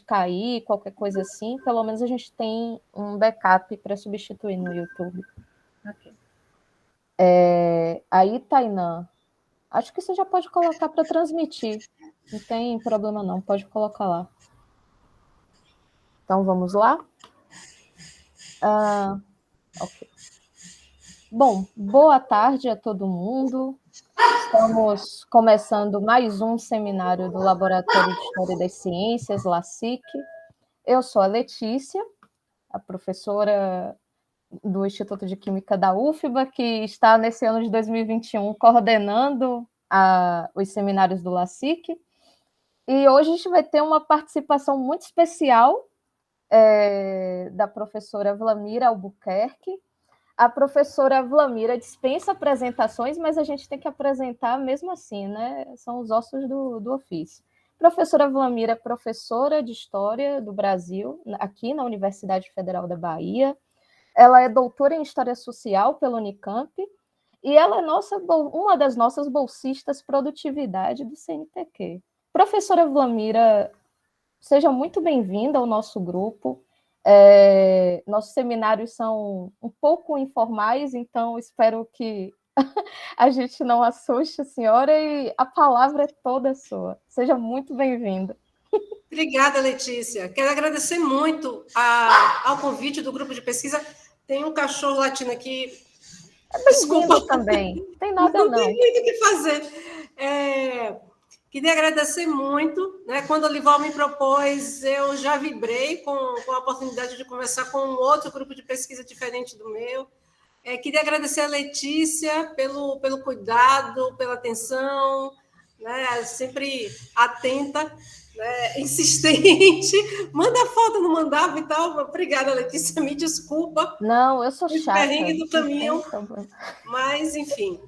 cair, qualquer coisa assim, pelo menos a gente tem um backup para substituir no YouTube. Ok. Aí, Tainã, acho que você já pode colocar para transmitir. Não tem problema não, pode colocar lá. Então, vamos lá? Ok. Bom, boa tarde a todo mundo. Estamos começando mais um seminário do Laboratório de História das Ciências, LACIC. Eu sou a Letícia, a professora do Instituto de Química da UFBA, que está nesse ano de 2021 coordenando os seminários do LACIC. E hoje a gente vai ter uma participação muito especial da professora Vlamira Albuquerque. A professora Vlamira dispensa apresentações, mas a gente tem que apresentar mesmo assim, né? São os ossos do ofício. Professora Vlamira é professora de História do Brasil, aqui na Universidade Federal da Bahia. Ela é doutora em História Social pela Unicamp e ela é uma das nossas bolsistas produtividade do CNPq. Professora Vlamira, seja muito bem-vinda ao nosso grupo. Nossos seminários são um pouco informais, então espero que a gente não assuste a senhora e a palavra é toda sua. Seja muito bem-vinda. Obrigada, Letícia. Quero agradecer muito ao convite do grupo de pesquisa. Tem um cachorro latindo aqui. É Desculpa. bem-vindo também. Tem nada, não. Tem muito o que fazer. Queria agradecer muito. Né? Quando o Lival me propôs, eu já vibrei com a oportunidade de conversar com um outro grupo de pesquisa diferente do meu. Queria agradecer a Letícia pelo cuidado, pela atenção, né? Sempre atenta, né? Insistente. Manda foto, não mandava e tal. Obrigada, Letícia, me desculpa. Não, eu sou chata. Perrengue do caminho. Mas, enfim.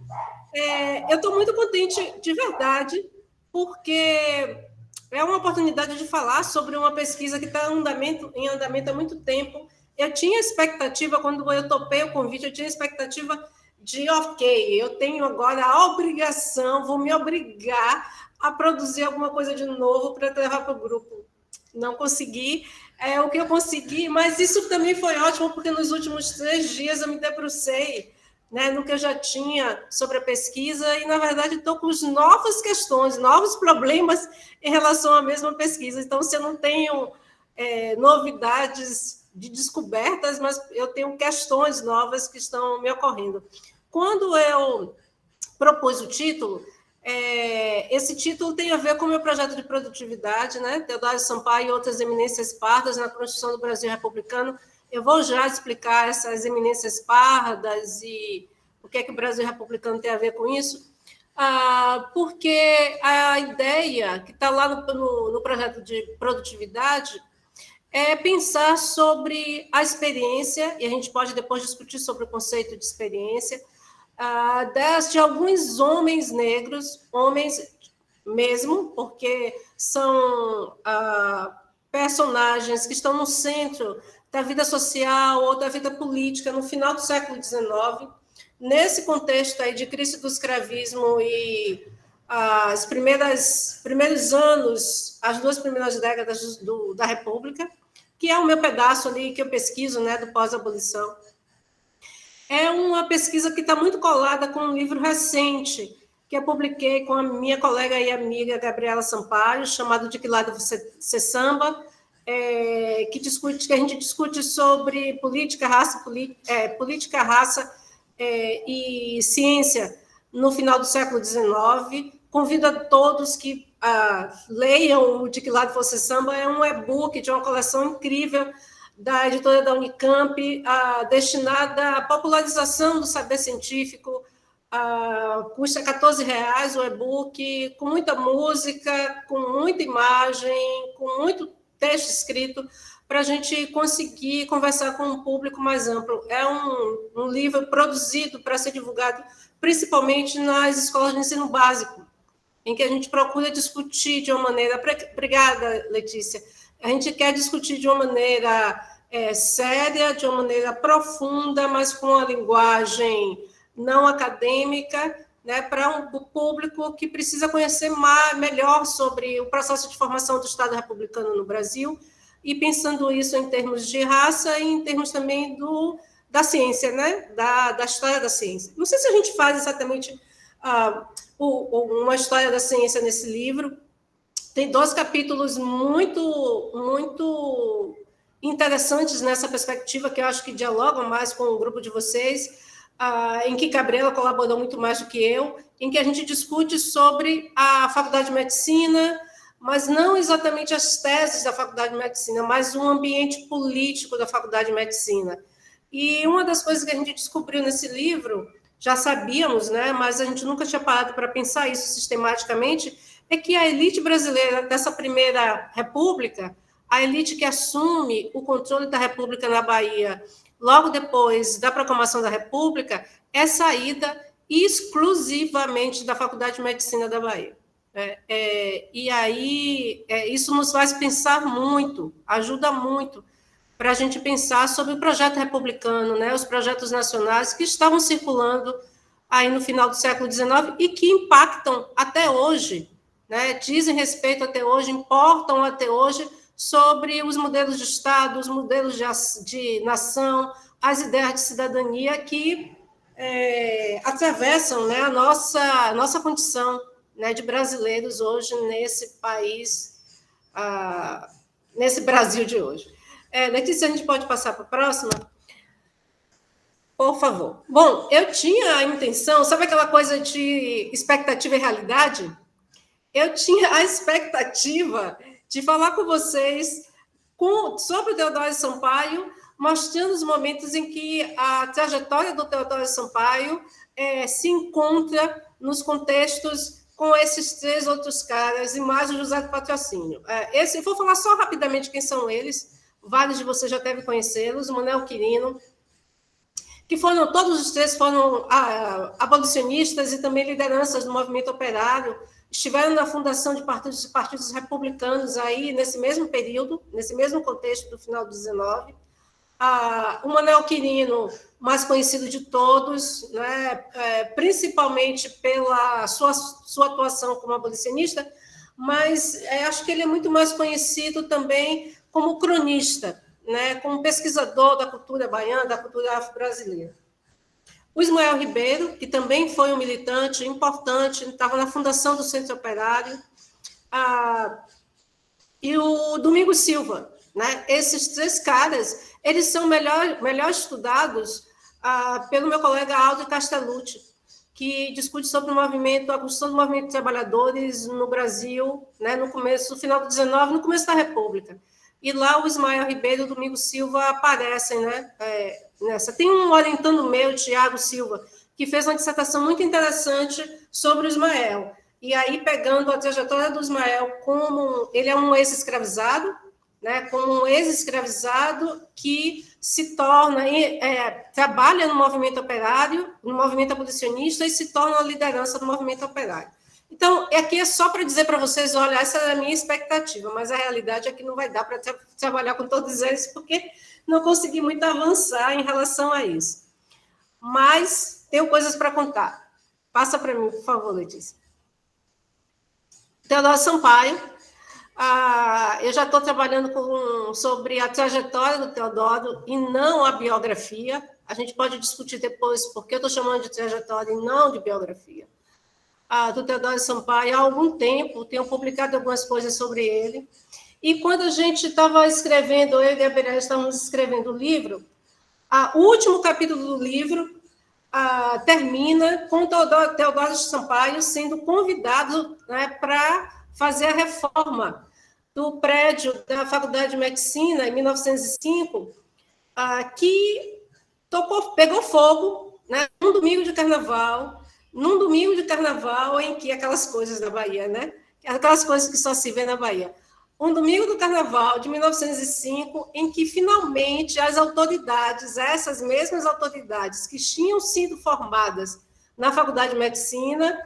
Eu estou muito contente, de verdade, porque é uma oportunidade de falar sobre uma pesquisa que está em andamento há muito tempo. Eu tinha expectativa, quando eu topei o convite, eu tinha expectativa de, ok, eu tenho agora a obrigação, vou me obrigar a produzir alguma coisa de novo para levar para o grupo. Não consegui, o que eu consegui, mas isso também foi ótimo, porque nos últimos 3 dias eu me debrucei, né, no que eu já tinha sobre a pesquisa, e, na verdade, estou com novas questões, novos problemas em relação à mesma pesquisa. Então, se eu não tenho novidades de descobertas, mas eu tenho questões novas que estão me ocorrendo. Quando eu propus o título, esse título tem a ver com o meu projeto de produtividade, né? Teodoro Sampaio e outras eminências pardas na Constituição do Brasil Republicano. Eu vou já explicar essas eminências pardas e o que é que o Brasil Republicano tem a ver com isso, porque a ideia que está lá no projeto de produtividade é pensar sobre a experiência, e a gente pode depois discutir sobre o conceito de experiência, de alguns homens negros, homens mesmo, porque são personagens que estão no centro da vida social ou da vida política no final do século XIX, nesse contexto aí de crise do escravismo e os primeiros anos, as 2 primeiras décadas da República, que é o meu pedaço ali que eu pesquiso, né, do pós-abolição. É uma pesquisa que está muito colada com um livro recente que eu publiquei com a minha colega e amiga Gabriela Sampaio, chamado De Que Lado Você Samba, que a gente discute sobre política, raça e ciência no final do século XIX. Convido a todos que leiam o De Que Lado Você Samba, é um e-book de uma coleção incrível da editora da Unicamp, destinada à popularização do saber científico. Custa R$14 o e-book, com muita música, com muita imagem, com muito texto escrito, para a gente conseguir conversar com um público mais amplo. É um livro produzido para ser divulgado principalmente nas escolas de ensino básico, em que a gente procura discutir de uma maneira... Obrigada, Letícia. A gente quer discutir de uma maneira séria, de uma maneira profunda, mas com uma linguagem não acadêmica, né, para o público que precisa conhecer melhor sobre o processo de formação do Estado republicano no Brasil, e pensando isso em termos de raça e em termos também da ciência, né, da história da ciência. Não sei se a gente faz exatamente uma história da ciência nesse livro. Tem 2 capítulos muito interessantes nessa perspectiva, que eu acho que dialogam mais com o grupo de vocês, em que Gabriela colaborou muito mais do que eu, em que a gente discute sobre a Faculdade de Medicina, mas não exatamente as teses da Faculdade de Medicina, mas o ambiente político da Faculdade de Medicina. E uma das coisas que a gente descobriu nesse livro, já sabíamos, né, mas a gente nunca tinha parado para pensar isso sistematicamente, é que a elite brasileira dessa primeira república, a elite que assume o controle da república na Bahia logo depois da proclamação da república, é saída exclusivamente da Faculdade de Medicina da Bahia. E aí isso nos faz pensar muito, ajuda muito para a gente pensar sobre o projeto republicano, né, os projetos nacionais que estavam circulando aí no final do século XIX e que impactam até hoje, né, dizem respeito até hoje, importam até hoje sobre os modelos de Estado, os modelos de nação, as ideias de cidadania que atravessam, né, a nossa condição, né, de brasileiros hoje nesse país, nesse Brasil de hoje. Letícia, a gente pode passar para a próxima? Por favor. Bom, eu tinha a intenção, sabe aquela coisa de expectativa e realidade? Eu tinha a expectativa de falar com vocês sobre o Teodoro Sampaio, mostrando os momentos em que a trajetória do Teodoro Sampaio se encontra nos contextos com esses 3 outros caras, e mais o José do Patrocínio. Vou falar só rapidamente quem são eles, vários de vocês já devem conhecê-los, Manuel Quirino, que todos os 3 foram abolicionistas e também lideranças do movimento operário, estiveram na fundação de partidos republicanos aí nesse mesmo período, nesse mesmo contexto do final do 19. O Manuel Quirino, mais conhecido de todos, né, principalmente pela sua atuação como abolicionista, mas acho que ele é muito mais conhecido também como cronista, né, como pesquisador da cultura baiana, da cultura afro-brasileira. O Ismael Ribeiro, que também foi um militante importante, estava na fundação do Centro Operário, e o Domingos Silva, né? Esses 3 caras, eles são melhor estudados pelo meu colega Aldo Castellucci, que discute sobre a construção do movimento de trabalhadores no Brasil, né, no final do 19, no começo da República. E lá o Ismael Ribeiro e o Domingos Silva aparecem, né, nessa. Tem um orientando meu, Tiago Silva, que fez uma dissertação muito interessante sobre o Ismael. E aí, pegando a trajetória do Ismael como... Ele é um ex-escravizado, né, como um ex-escravizado que se torna... trabalha no movimento operário, no movimento abolicionista, e se torna a liderança do movimento operário. Então, aqui é só para dizer para vocês, olha, essa é a minha expectativa, mas a realidade é que não vai dar para trabalhar com todos eles, porque não consegui muito avançar em relação a isso. Mas tenho coisas para contar. Passa para mim, por favor, Letícia. Teodoro Sampaio. Eu já estou trabalhando sobre a trajetória do Teodoro e não a biografia. A gente pode discutir depois porque eu estou chamando de trajetória e não de biografia. Do Teodoro Sampaio há algum tempo, tenho publicado algumas coisas sobre ele. E quando a gente estava escrevendo, eu e a Gabriela estávamos escrevendo o livro, o último capítulo do livro termina com o Teodoro Sampaio sendo convidado, né, para fazer a reforma do prédio da Faculdade de Medicina, em 1905, que pegou fogo, né, num domingo de carnaval, em que aquelas coisas da Bahia, né? Aquelas coisas que só se vê na Bahia. Um domingo do carnaval de 1905, em que finalmente as autoridades, essas mesmas autoridades que tinham sido formadas na Faculdade de Medicina,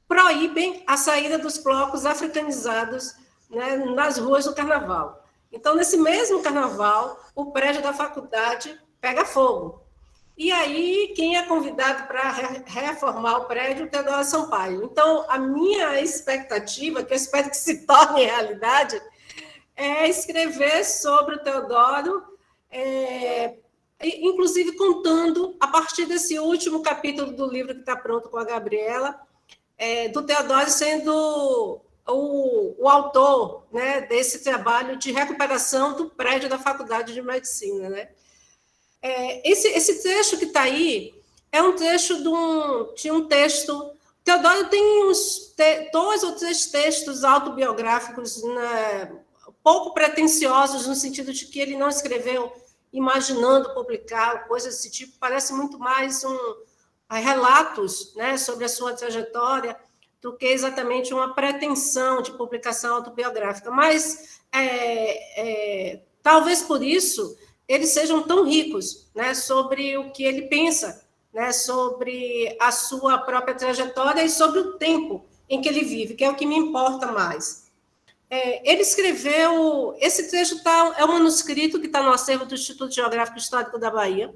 proíbem a saída dos blocos africanizados, né, nas ruas do carnaval. Então, nesse mesmo carnaval, o prédio da faculdade pega fogo. E aí, quem é convidado para reformar o prédio? O Teodoro Sampaio. Então, a minha expectativa, que eu espero que se torne realidade, é escrever sobre o Teodoro, inclusive contando, a partir desse último capítulo do livro que está pronto com a Gabriela, do Teodoro sendo o autor, né, desse trabalho de recuperação do prédio da Faculdade de Medicina, né? Esse trecho que está aí é um trecho de um texto. Teodoro tem dois ou três textos autobiográficos, né, pouco pretensiosos, no sentido de que ele não escreveu imaginando publicar, coisas desse tipo. Parece muito mais relatos, né, sobre a sua trajetória do que exatamente uma pretensão de publicação autobiográfica. Mas, talvez por isso, eles sejam tão ricos, né, sobre o que ele pensa, né, sobre a sua própria trajetória e sobre o tempo em que ele vive, que é o que me importa mais. Ele escreveu... Esse trecho é um manuscrito que está no acervo do Instituto Geográfico Histórico da Bahia,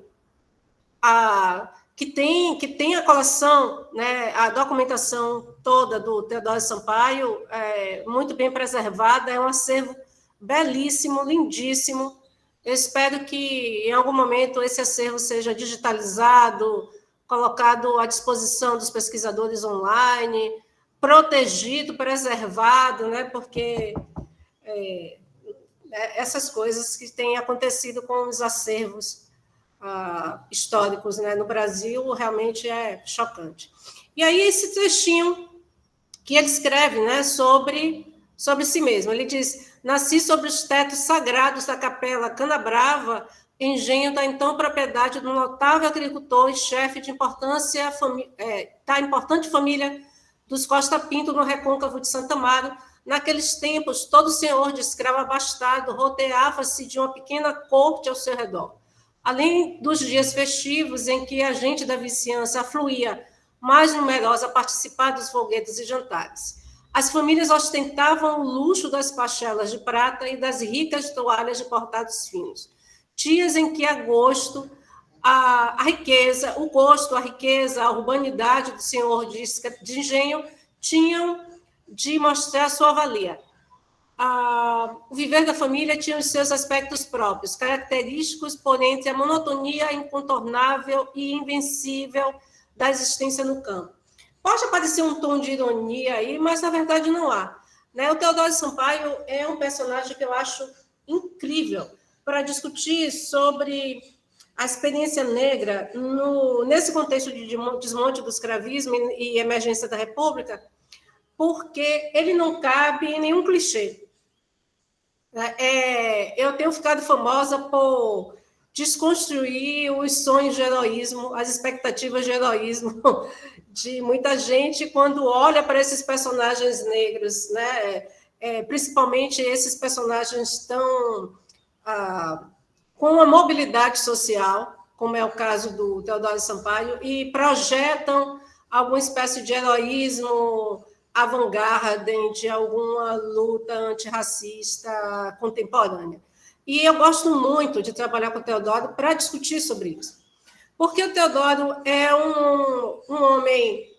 que tem a coleção, né, a documentação toda do Teodoro Sampaio, muito bem preservada, é um acervo belíssimo, lindíssimo. Eu espero que, em algum momento, esse acervo seja digitalizado, colocado à disposição dos pesquisadores online, protegido, preservado, né, porque essas coisas que têm acontecido com os acervos históricos, né, no Brasil, realmente é chocante. E aí, esse trechinho que ele escreve, né, sobre si mesmo. Ele diz: nasci sobre os tetos sagrados da Capela Canabrava, engenho da então propriedade do notável agricultor e chefe de da importante família dos Costa Pinto, no recôncavo de Santa Amaro. Naqueles tempos, todo senhor de escravo abastado rodeava-se de uma pequena corte ao seu redor. Além dos dias festivos em que a gente da vizinhança afluía mais numerosa a participar dos folguedos e jantares. As famílias ostentavam o luxo das pachelas de prata e das ricas toalhas de bordados finos. Dias em que a riqueza, o gosto, a riqueza, a urbanidade do senhor de engenho tinham de mostrar sua valia. O viver da família tinha os seus aspectos próprios, característicos, por entre a monotonia incontornável e invencível da existência no campo. Pode aparecer um tom de ironia aí, mas na verdade não há. Né? O Teodoro Sampaio é um personagem que eu acho incrível para discutir sobre a experiência negra nesse contexto de desmonte do escravismo e emergência da República, porque ele não cabe em nenhum clichê. Eu tenho ficado famosa por desconstruir os sonhos de heroísmo, as expectativas de heroísmo de muita gente quando olha para esses personagens negros, né? Principalmente esses personagens tão com uma mobilidade social, como é o caso do Teodoro Sampaio, e projetam alguma espécie de heroísmo avant-garde de alguma luta antirracista contemporânea. E eu gosto muito de trabalhar com o Teodoro para discutir sobre isso. Porque o Teodoro é um homem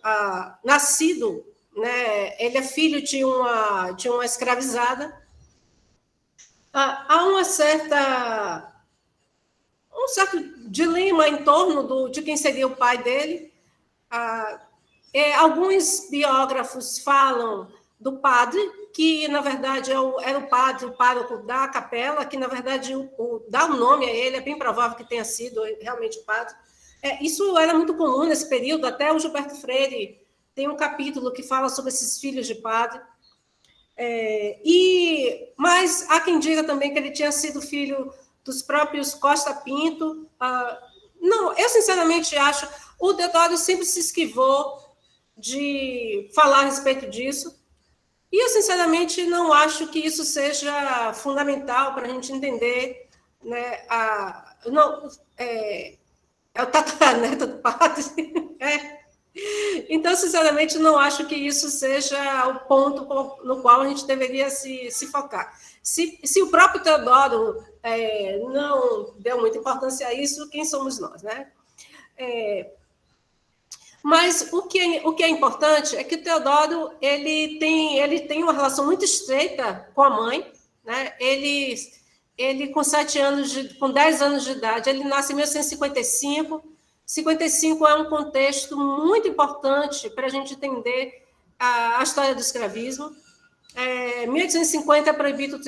nascido, né? Ele é filho de uma escravizada. Há um certo dilema em torno de quem seria o pai dele. Alguns biógrafos falam do padre, que, na verdade, era o pároco da capela, que, na verdade, dá o nome a ele, é bem provável que tenha sido realmente o padre. Isso era muito comum nesse período, até o Gilberto Freire tem um capítulo que fala sobre esses filhos de padre. Mas há quem diga também que ele tinha sido filho dos próprios Costa Pinto. Não, eu, sinceramente, acho... O Teodoro sempre se esquivou de falar a respeito disso. E eu, sinceramente, não acho que isso seja fundamental para a gente entender, né, o tataraneto do padre. Então, sinceramente, não acho que isso seja o ponto no qual a gente deveria se focar. Se o próprio Teodoro não deu muita importância a isso, quem somos nós, né? Mas o que é importante é que o Teodoro ele tem uma relação muito estreita com a mãe, né? Ele com 10 anos de idade, ele nasce em 1955. 55 é um contexto muito importante para a gente entender a história do escravismo. 1850 é proibido o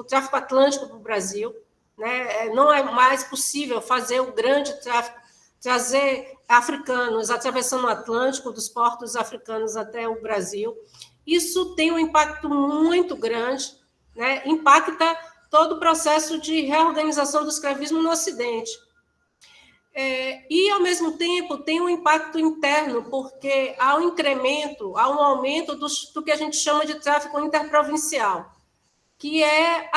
tráfico atlântico para o Brasil, né? Não é mais possível fazer o grande tráfico, trazer africanos atravessando o Atlântico, dos portos africanos até o Brasil. Isso tem um impacto muito grande, né? Impacta todo o processo de reorganização do escravismo no Ocidente. E, ao mesmo tempo, tem um impacto interno, porque há um aumento do que a gente chama de tráfico interprovincial, que é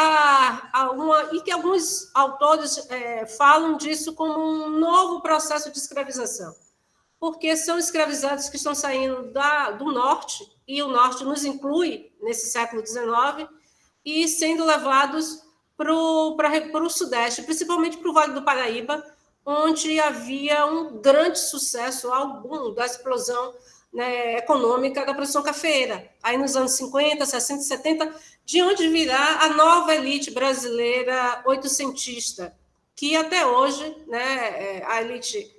e que alguns autores falam disso como um novo processo de escravização, porque são escravizados que estão saindo do norte, e o norte nos inclui nesse século XIX, e sendo levados para o sudeste, principalmente para o Vale do Paraíba, onde havia um grande sucesso, ao boom da explosão, né, econômica da produção cafeeira. Aí nos anos 50, 60, 70, de onde virá a nova elite brasileira oitocentista, que até hoje, né, a elite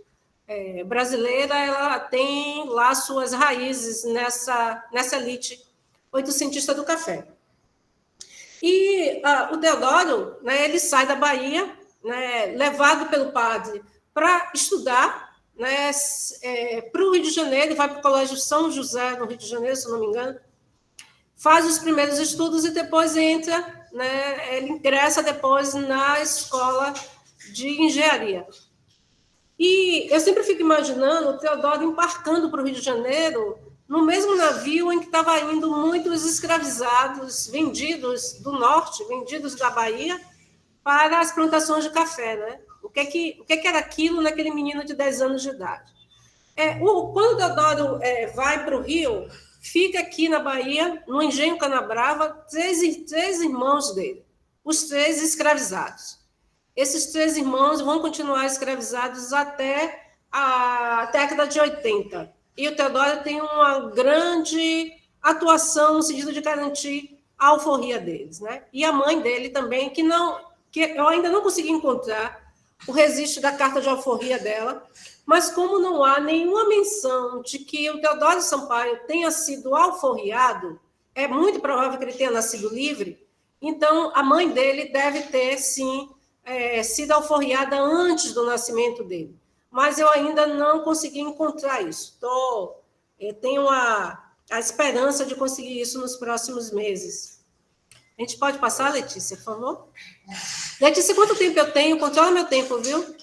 brasileira, ela tem lá suas raízes nessa elite oitocentista do café. E o Teodoro, né, ele sai da Bahia, né, levado pelo padre para estudar, né, para o Rio de Janeiro, vai para o Colégio São José, no Rio de Janeiro, se não me engano, faz os primeiros estudos e depois entra, né, ele ingressa depois na escola de engenharia. E eu sempre fico imaginando o Teodoro embarcando para o Rio de Janeiro no mesmo navio em que estava indo muitos escravizados, vendidos do norte, vendidos da Bahia, para as plantações de café, né? O que era aquilo naquele menino de 10 anos de idade? Quando o Teodoro vai para o Rio, fica aqui na Bahia, no Engenho Canabrava, três irmãos dele, os 3 escravizados. Esses 3 irmãos vão continuar escravizados até a década de 80. E o Teodoro tem uma grande atuação no sentido de garantir a alforria deles, né? E a mãe dele também, que eu ainda não consegui encontrar o registro da carta de alforria dela, mas como não há nenhuma menção de que o Teodoro Sampaio tenha sido alforriado, é muito provável que ele tenha nascido livre, então a mãe dele deve ter, sim, sido alforriada antes do nascimento dele. Mas eu ainda não consegui encontrar isso. Tenho a esperança de conseguir isso nos próximos meses. A gente pode passar, Letícia, por favor? Letícia, quanto tempo eu tenho? Controla meu tempo, viu?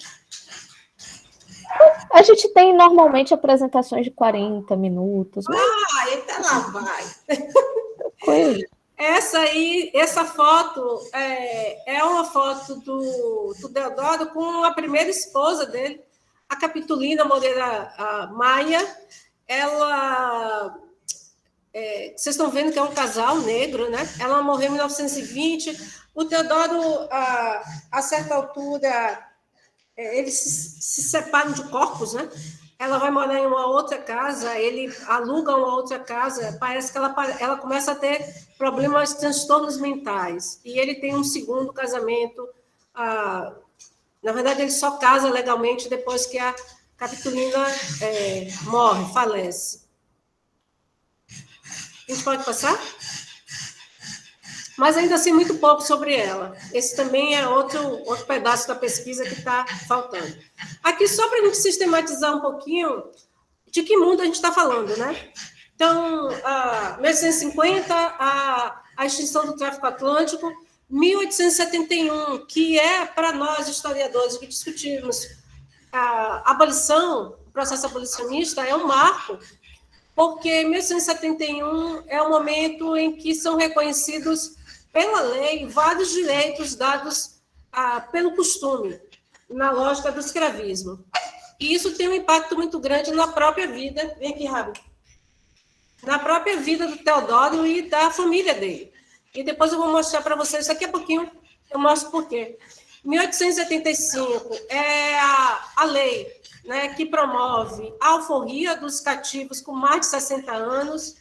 A gente tem normalmente apresentações de 40 minutos. Mas... eita lá, vai. Coisa. Essa foto é uma foto do Teodoro com a primeira esposa dele, a Capitolina Moreira Maia. Ela... vocês estão vendo que é um casal negro, né? Ela morreu em 1920. O Teodoro, a certa altura, eles se separam de corpos, né? Ela vai morar em uma outra casa, ele aluga uma outra casa, parece que ela começa a ter problemas, transtornos mentais. E ele tem um segundo casamento. Na verdade, ele só casa legalmente depois que a Capitolina morre, falece. A gente pode passar? Mas ainda assim, muito pouco sobre ela. Esse também é outro pedaço da pesquisa que está faltando. Aqui, só para a gente sistematizar um pouquinho de que mundo a gente está falando, né? Então, 1850, a extinção do tráfico atlântico, 1871, que é, para nós, historiadores, que discutimos a abolição, o processo abolicionista, é um marco, porque 1871 é o momento em que são reconhecidos pela lei vários direitos dados pelo costume, na lógica do escravismo. E isso tem um impacto muito grande na própria vida, vem aqui, Rabi, na própria vida do Teodoro e da família dele. E depois eu vou mostrar para vocês, daqui a pouquinho eu mostro por quê. 1885 é a lei, né, que promove a alforria dos cativos com mais de 60 anos.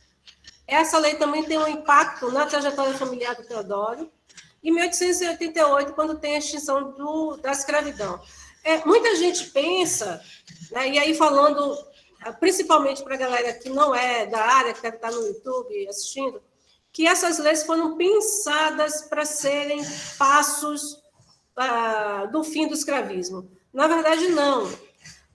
Essa lei também tem um impacto na trajetória familiar do Teodoro. E 1888, quando tem a extinção da escravidão. Muita gente pensa, né, e aí falando principalmente para a galera que não é da área, que deve estar no YouTube assistindo, que essas leis foram pensadas para serem passos do fim do escravismo. Na verdade, não.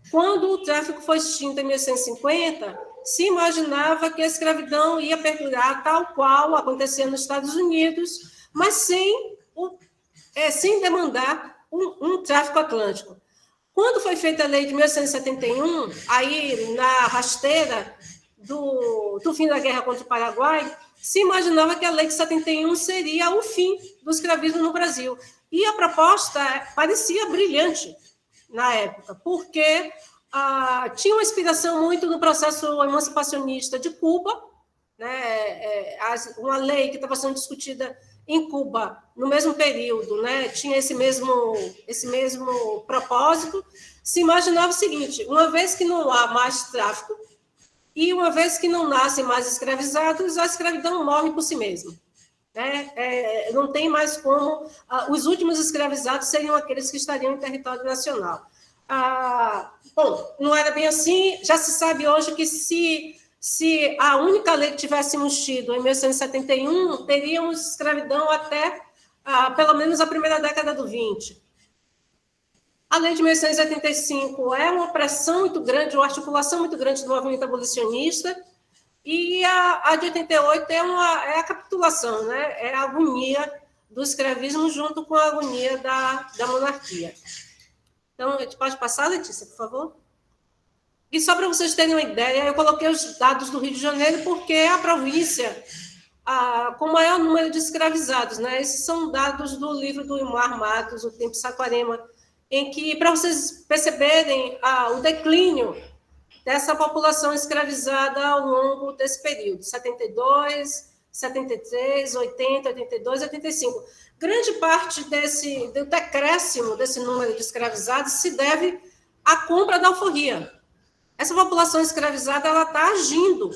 Quando o tráfico foi extinto em 1850, se imaginava que a escravidão ia perdurar tal qual acontecia nos Estados Unidos, mas sem demandar um tráfico atlântico. Quando foi feita a lei de 1871, aí na rasteira do fim da guerra contra o Paraguai, se imaginava que a lei de 71 seria o fim do escravismo no Brasil. E a proposta parecia brilhante na época, porque tinha uma inspiração muito no processo emancipacionista de Cuba, né? Uma lei que estava sendo discutida em Cuba no mesmo período, né? Tinha esse mesmo propósito. Se imaginava o seguinte: uma vez que não há mais tráfico e uma vez que não nascem mais escravizados, a escravidão morre por si mesma. Não tem mais como... os últimos escravizados seriam aqueles que estariam em território nacional. Bom, não era bem assim. Já se sabe hoje que se a única lei que tivéssemos tido em 1871, teríamos escravidão até pelo menos a primeira década do 20. A lei de 1885 é uma pressão muito grande, uma articulação muito grande do movimento abolicionista, e a de 88 é a capitulação, né? É a agonia do escravismo junto com a agonia da monarquia. Então, a gente pode passar, Letícia, por favor? E só para vocês terem uma ideia, eu coloquei os dados do Rio de Janeiro porque é a província com o maior número de escravizados, né? Esses são dados do livro do Ilmar Matos, O Tempo Saquarema, em que, para vocês perceberem o declínio dessa população escravizada ao longo desse período, 72, 73, 80, 82, 85. Grande parte do decréscimo desse número de escravizados se deve à compra da alforria. Essa população escravizada está agindo,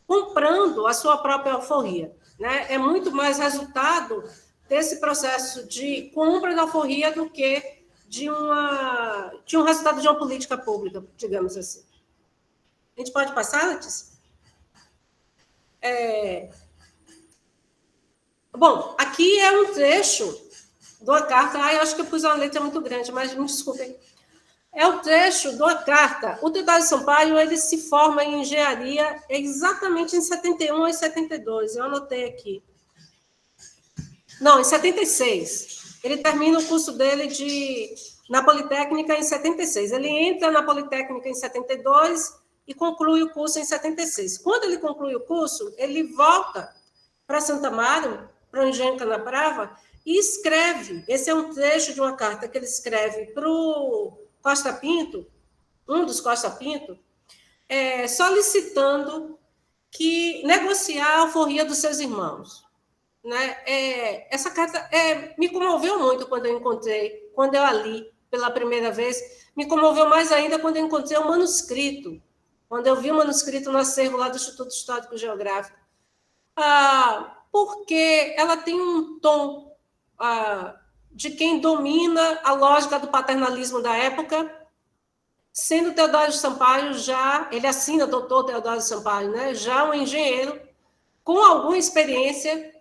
comprando a sua própria alforria, né? É muito mais resultado desse processo de compra da alforria do que de um resultado de uma política pública, digamos assim. A gente pode passar, Letícia? Bom, aqui é um trecho de uma carta. Eu acho que eu pus uma letra muito grande, mas me desculpem. É o trecho de uma carta. O Teodoro Sampaio, ele se forma em engenharia exatamente em 71 e 72. Eu anotei aqui. Não, em 76. Ele termina o curso dele na Politécnica em 76. Ele entra na Politécnica em 72 e conclui o curso em 76. Quando ele conclui o curso, ele volta para Santa Amaro, para o Engenho Canabrava, e escreve. Esse é um trecho de uma carta que ele escreve para o Costa Pinto, um dos Costa Pinto, solicitando que negociar a alforria dos seus irmãos. Né? Essa carta me comoveu muito quando eu a li pela primeira vez. Me comoveu mais ainda quando eu encontrei o manuscrito, quando eu vi o manuscrito no acervo lá do Instituto Histórico Geográfico. Porque ela tem um tom de quem domina a lógica do paternalismo da época, sendo Teodoro Sampaio ele assina doutor Teodoro Sampaio, né? Já um engenheiro com alguma experiência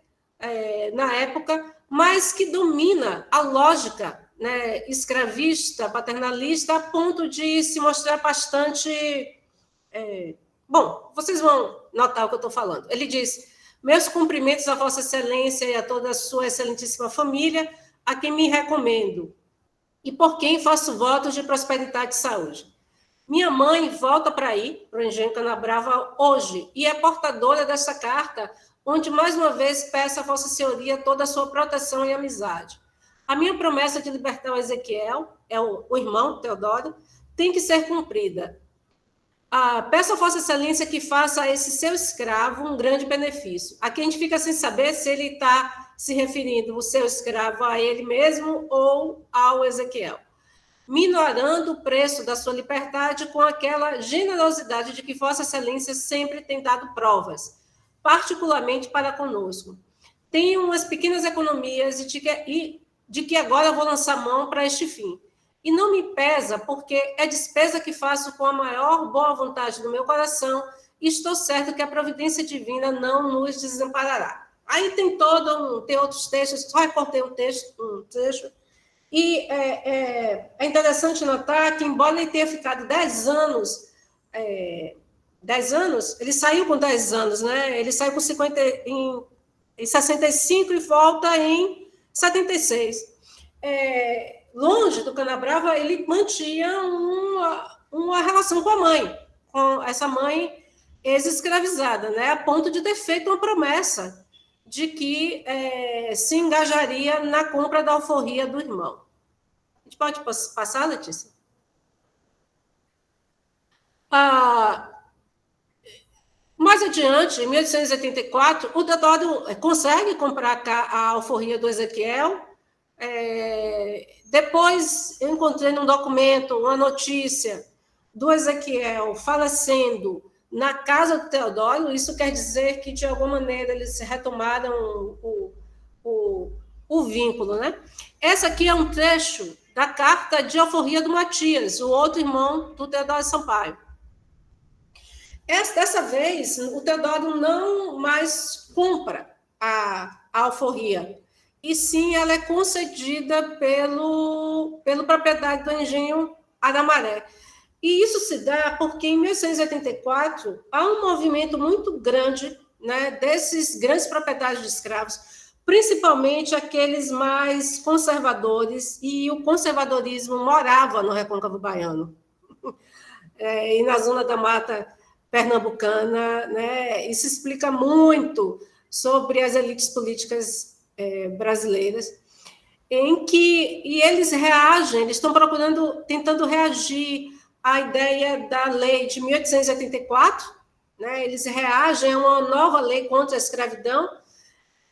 na época, mas que domina a lógica, né, escravista, paternalista, a ponto de se mostrar bastante... Bom, vocês vão notar o que eu estou falando. Ele diz: meus cumprimentos a Vossa Excelência e a toda a sua excelentíssima família, a quem me recomendo, e por quem faço votos de prosperidade e saúde. Minha mãe volta para aí, para o Engenho Canabrava, hoje, e é portadora dessa carta, onde, mais uma vez, peço a Vossa Senhoria toda a sua proteção e amizade. A minha promessa de libertar o Ezequiel, o irmão Teodoro, tem que ser cumprida. Peço a Vossa Excelência que faça a esse seu escravo um grande benefício. Aqui a gente fica sem saber se ele está se referindo o seu escravo a ele mesmo ou ao Ezequiel, minorando o preço da sua liberdade com aquela generosidade de que Vossa Excelência sempre tem dado provas, particularmente para conosco. Tenho umas pequenas economias de que agora vou lançar mão para este fim. E não me pesa, porque é despesa que faço com a maior boa vontade do meu coração, e estou certo que a providência divina não nos desamparará. Aí tem tem outros textos, só recortei um trecho, e é interessante notar que, embora ele tenha ficado 10 anos, 10 anos, ele saiu com 10 anos, né? Ele saiu com 50, em 65 e volta em 76. Longe do Canabrava, ele mantinha uma relação com a mãe, com essa mãe ex-escravizada, né? A ponto de ter feito uma promessa de que se engajaria na compra da alforria do irmão. A gente pode passar, Letícia? Mais adiante, em 1884, o Deodoro consegue comprar a alforria do Ezequiel. Depois, eu encontrei num documento uma notícia do Ezequiel falecendo na casa do Teodoro. Isso quer dizer que, de alguma maneira, eles retomaram o vínculo, né? Essa aqui é um trecho da carta de alforria do Matias, o outro irmão do Teodoro Sampaio. Dessa vez, o Teodoro não mais compra a alforria, e sim ela é concedida pelo proprietário do engenho Aramaré. E isso se dá porque, em 1884, há um movimento muito grande, né, desses grandes proprietários de escravos, principalmente aqueles mais conservadores, e o conservadorismo morava no Recôncavo Baiano. E na zona da Mata Pernambucana, né? Isso explica muito sobre as elites políticas brasileiras, e eles reagem, eles estão tentando reagir à ideia da lei de 1884, né? Eles reagem a uma nova lei contra a escravidão,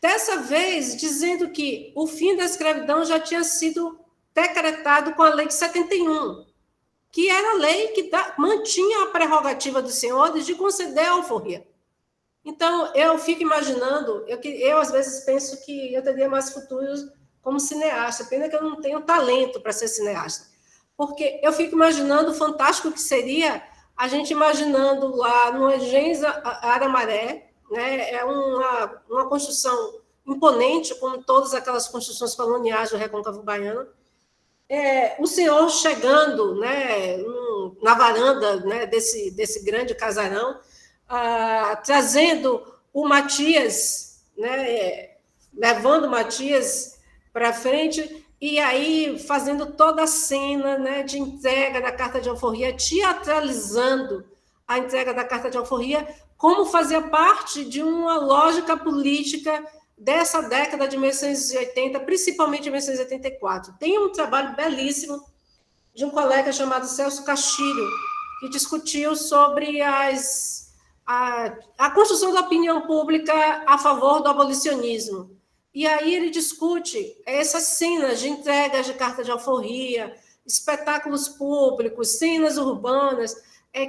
dessa vez dizendo que o fim da escravidão já tinha sido decretado com a lei de 71, que era a lei que mantinha a prerrogativa dos senhores de conceder a alforria. Então, eu fico imaginando, eu às vezes penso que eu teria mais futuro como cineasta, pena que eu não tenho talento para ser cineasta, porque eu fico imaginando o fantástico que seria a gente imaginando lá no Engenho Aramaré, né, uma construção imponente, como todas aquelas construções coloniais do Recôncavo Baiano, o senhor chegando, né, na varanda, né, desse grande casarão, trazendo o Matias, né, levando o Matias para frente, e aí fazendo toda a cena, né, de entrega da carta de alforria, teatralizando a entrega da carta de alforria, como fazia parte de uma lógica política dessa década de 1880, principalmente 1884. Tem um trabalho belíssimo de um colega chamado Celso Castilho, que discutiu sobre a construção da opinião pública a favor do abolicionismo. E aí ele discute essas cenas de entregas de carta de alforria, espetáculos públicos, cenas urbanas,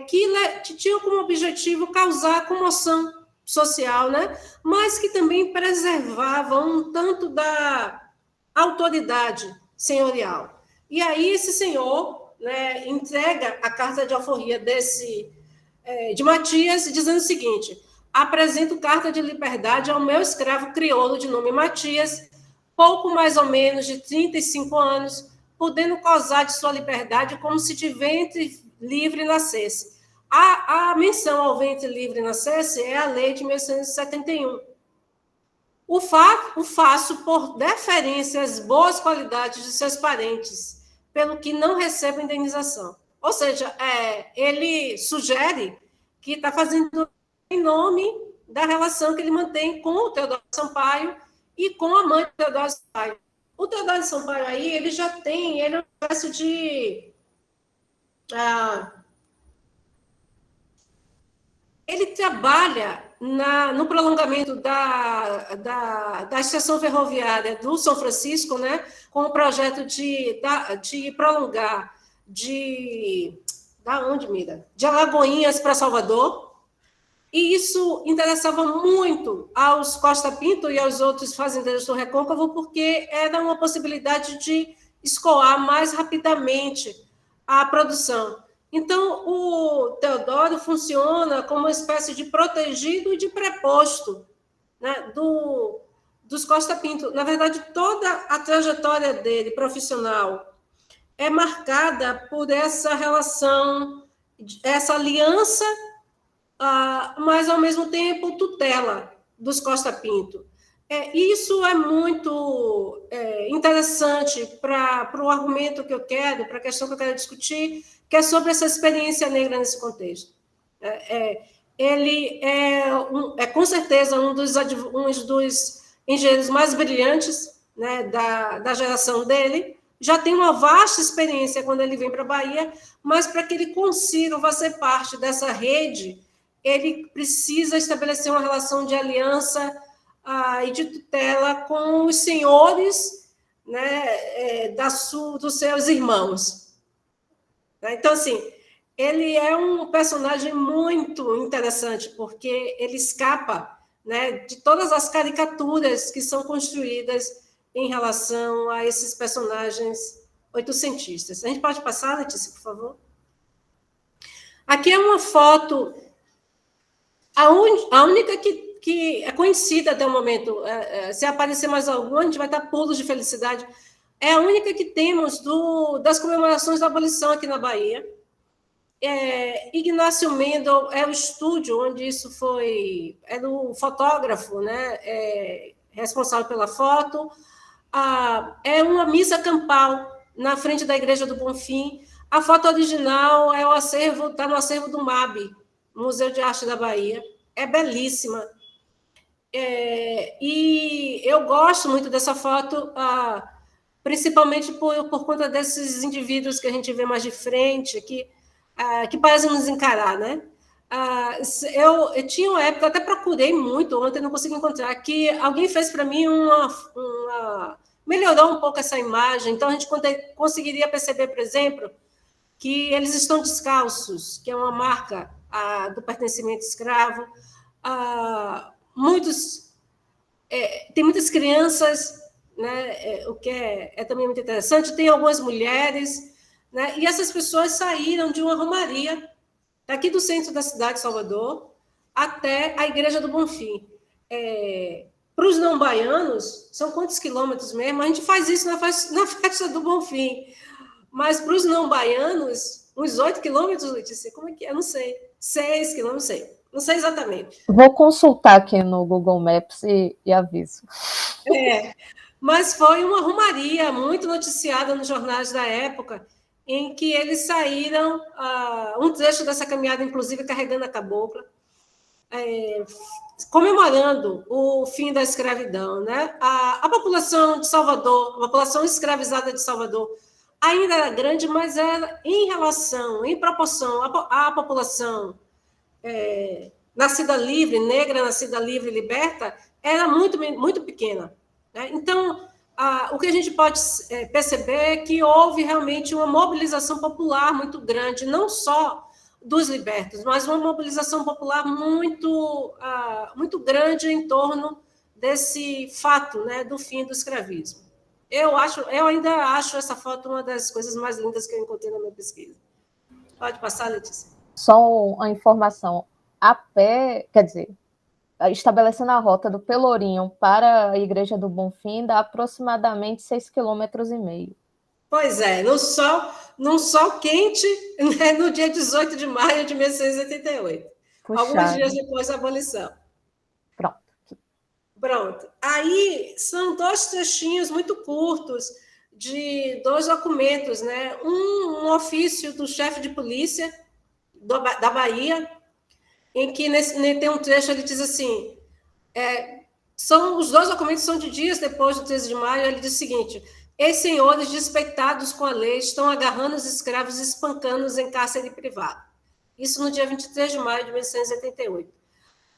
que tinham como objetivo causar comoção social, né? Mas que também preservavam um tanto da autoridade senhorial. E aí esse senhor, né, entrega a carta de alforria de Matias, dizendo o seguinte: apresento carta de liberdade ao meu escravo crioulo de nome Matias, pouco mais ou menos de 35 anos, podendo gozar de sua liberdade como se de ventre livre nascesse. A menção ao ventre livre nascesse é a lei de 1871. O faço por deferência às boas qualidades de seus parentes, pelo que não recebo indenização. Ou seja, ele sugere que está fazendo em nome da relação que ele mantém com o Teodoro Sampaio e com a mãe do Teodoro Sampaio. O Teodoro Sampaio aí, ele é uma espécie de... ele trabalha no prolongamento da estação ferroviária do São Francisco, né, com o projeto de prolongar da onde, Mira? De Alagoinhas para Salvador, e isso interessava muito aos Costa Pinto e aos outros fazendeiros do Recôncavo, porque era uma possibilidade de escoar mais rapidamente a produção. Então, o Teodoro funciona como uma espécie de protegido e de preposto, né, dos Costa Pinto. Na verdade, toda a trajetória dele profissional é marcada por essa relação, essa aliança, mas, ao mesmo tempo, tutela dos Costa Pinto. Isso é muito interessante para o argumento que eu quero, para a questão que eu quero discutir, que é sobre essa experiência negra nesse contexto. Ele é com certeza um dos engenheiros mais brilhantes, né, da geração dele, já tem uma vasta experiência quando ele vem para a Bahia, mas para que ele consiga fazer parte dessa rede, ele precisa estabelecer uma relação de aliança e de tutela com os senhores, né, dos seus irmãos. Então, assim, ele é um personagem muito interessante, porque ele escapa, né, de todas as caricaturas que são construídas em relação a esses personagens oitocentistas. A gente pode passar, Letícia, por favor? Aqui é uma foto, a única que é conhecida até o momento. Se aparecer mais alguma, a gente vai dar pulos de felicidade. É a única que temos das comemorações da abolição aqui na Bahia. Ignácio Mendel é o estúdio onde isso foi... Era o fotógrafo, né, responsável pela foto. É uma missa campal na frente da Igreja do Bonfim. A foto original está no acervo do MAB, Museu de Arte da Bahia. É belíssima. E eu gosto muito dessa foto, principalmente por conta desses indivíduos que a gente vê mais de frente, que parecem nos encarar, né? Eu tinha uma época, até procurei muito, ontem não consegui encontrar, que alguém fez para mim melhorou um pouco essa imagem, então a gente conseguiria perceber, por exemplo, que eles estão descalços, que é uma marca do pertencimento escravo. Tem muitas crianças, né, o que é também muito interessante, tem algumas mulheres, né, e essas pessoas saíram de uma romaria daqui do centro da cidade de Salvador até a Igreja do Bonfim. Para os não baianos, são quantos quilômetros mesmo? A gente faz isso na festa do Bonfim, mas para os não baianos, uns 8 quilômetros, Letícia, como é que é? Eu não sei. 6 quilômetros, não sei exatamente. Vou consultar aqui no Google Maps e aviso. Mas foi uma romaria muito noticiada nos jornais da época, em que eles saíram, um trecho dessa caminhada, inclusive, carregando a cabocla, comemorando o fim da escravidão, né? A população de Salvador, a população escravizada de Salvador, ainda era grande, mas era em proporção à população nascida livre, negra, nascida livre e liberta, era muito, muito pequena. Né? Então, o que a gente pode perceber é que houve realmente uma mobilização popular muito grande, não só dos libertos, mas uma mobilização popular muito, muito grande em torno desse fato, né, do fim do escravismo. Eu ainda acho essa foto uma das coisas mais lindas que eu encontrei na minha pesquisa. Pode passar, Letícia. Só uma informação. A pé, quer dizer, estabelecendo a rota do Pelourinho para a Igreja do Bonfim, dá aproximadamente 6,5 km. Pois é, num sol quente, né, no dia 18 de maio de 1688. Puxado. Alguns dias depois da abolição. Pronto. Aí são 2 trechinhos muito curtos de 2 documentos, né? Um ofício do chefe de polícia da Bahia, em que tem um trecho, ele diz assim, os 2 documentos são de dias depois do 13 de maio, ele diz o seguinte: esses senhores despeitados com a lei estão agarrando os escravos e espancando-os em cárcere privado. Isso no dia 23 de maio de 1688.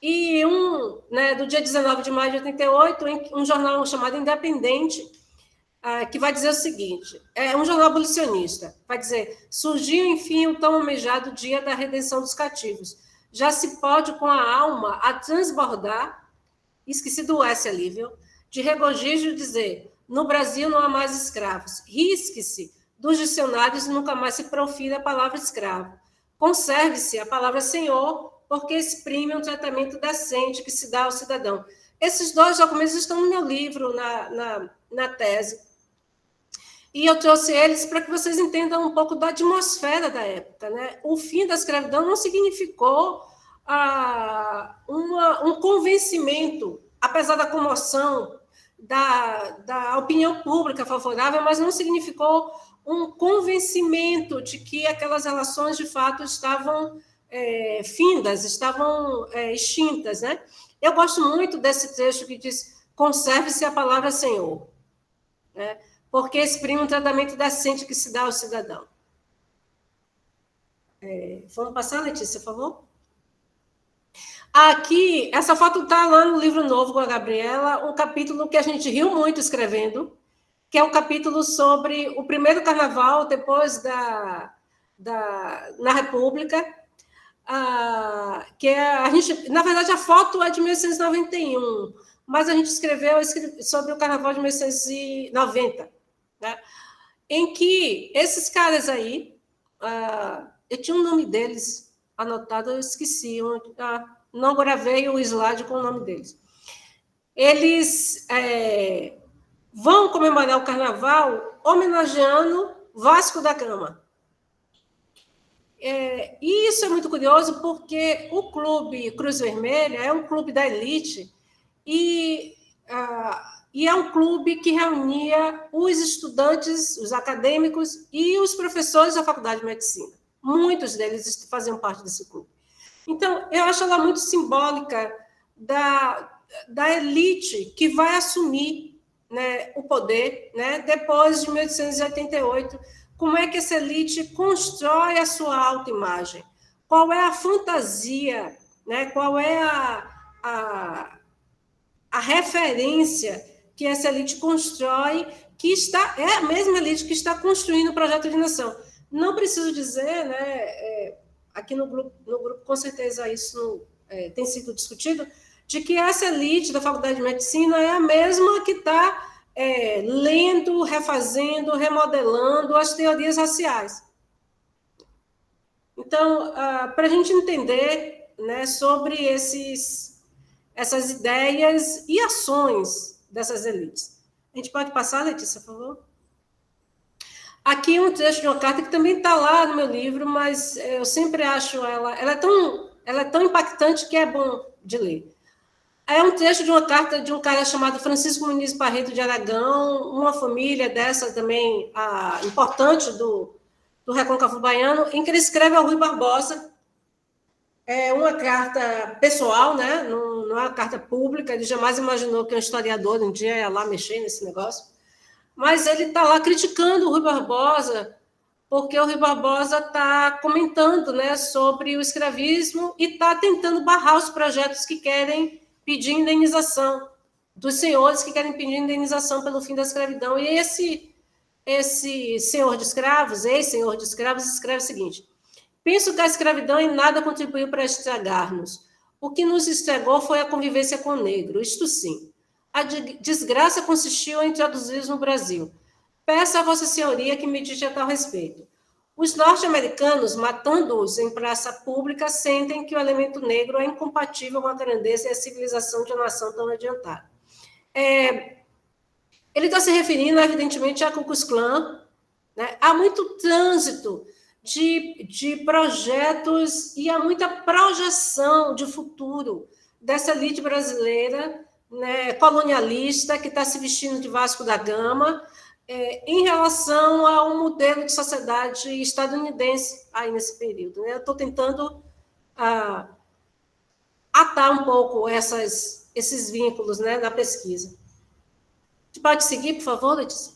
e do dia 19 de maio de 88, um jornal chamado Independente, que vai dizer o seguinte, é um jornal abolicionista, vai dizer, surgiu, enfim, o tão almejado dia da redenção dos cativos. Já se pode, com a alma, a transbordar, esqueci do S ali, viu? De regozijo dizer, no Brasil não há mais escravos. Risque-se dos dicionários e nunca mais se profira a palavra escravo. Conserve-se a palavra senhor, porque exprime um tratamento decente que se dá ao cidadão. Esses dois documentos estão no meu livro, na tese. E eu trouxe eles para que vocês entendam um pouco da atmosfera da época, né? O fim da escravidão não significou um convencimento, apesar da comoção, da opinião pública favorável, mas não significou um convencimento de que aquelas relações, de fato, estavam findas, estavam extintas, né? Eu gosto muito desse trecho que diz, conserve-se a palavra Senhor, né? Porque exprime um tratamento decente que se dá ao cidadão. Vamos passar, Letícia, por favor? Aqui, essa foto está lá no livro novo com a Gabriela, um capítulo que a gente riu muito escrevendo, que é um capítulo sobre o primeiro carnaval depois na República, que a gente, na verdade, a foto é de 1891, mas a gente escreveu sobre o carnaval de 1890, né? Em que esses caras aí, eu tinha o nome deles anotado, eu esqueci, não gravei o slide com o nome deles. Eles vão comemorar o carnaval homenageando Vasco da Gama. E isso é muito curioso porque o clube Cruz Vermelha é um clube da elite e é um clube que reunia os estudantes, os acadêmicos e os professores da Faculdade de Medicina. Muitos deles faziam parte desse clube. Então, eu acho ela muito simbólica da elite que vai assumir, né, o poder, né, depois de 1888. Como é que essa elite constrói a sua autoimagem? Qual é a fantasia, né? Qual é a referência que essa elite constrói, é a mesma elite que está construindo o projeto de nação. Não preciso dizer, né, aqui no grupo, com certeza isso tem sido discutido, de que essa elite da Faculdade de Medicina é a mesma que está lendo, refazendo, remodelando as teorias raciais. Então, para a gente entender, né, sobre essas ideias e ações dessas elites. A gente pode passar, Letícia, por favor? Aqui um trecho de uma carta que também está lá no meu livro, mas eu sempre acho ela é tão impactante que é bom de ler. É um trecho de uma carta de um cara chamado Francisco Muniz Barreto de Aragão, uma família dessa também importante do Recôncavo Baiano, em que ele escreve ao Rui Barbosa. É uma carta pessoal, né? Não é uma carta pública, ele jamais imaginou que um historiador um dia ia lá mexer nesse negócio. Mas ele está lá criticando o Rui Barbosa, porque o Rui Barbosa está comentando, né, sobre o escravismo e está tentando barrar os projetos que querem pedir indenização, dos senhores que querem pedir indenização pelo fim da escravidão. E esse senhor de escravos, ex-senhor de escravos, escreve o seguinte: penso que a escravidão em nada contribuiu para estragar-nos. O que nos estragou foi a convivência com o negro, isto sim. A desgraça consistiu em introduzir no Brasil. Peço a Vossa Senhoria que me diga a tal respeito. Os norte-americanos, matando-os em praça pública, sentem que o elemento negro é incompatível com a grandeza e a civilização de uma nação tão adiantada. Ele está se referindo, evidentemente, à Ku Klux Klan, né? Há muito trânsito de projetos e há muita projeção de futuro dessa elite brasileira, né, colonialista, que está se vestindo de Vasco da Gama, em relação ao modelo de sociedade estadunidense aí nesse período, né? Eu estou tentando atar um pouco esses vínculos, né, na pesquisa. A gente pode seguir, por favor, Letícia?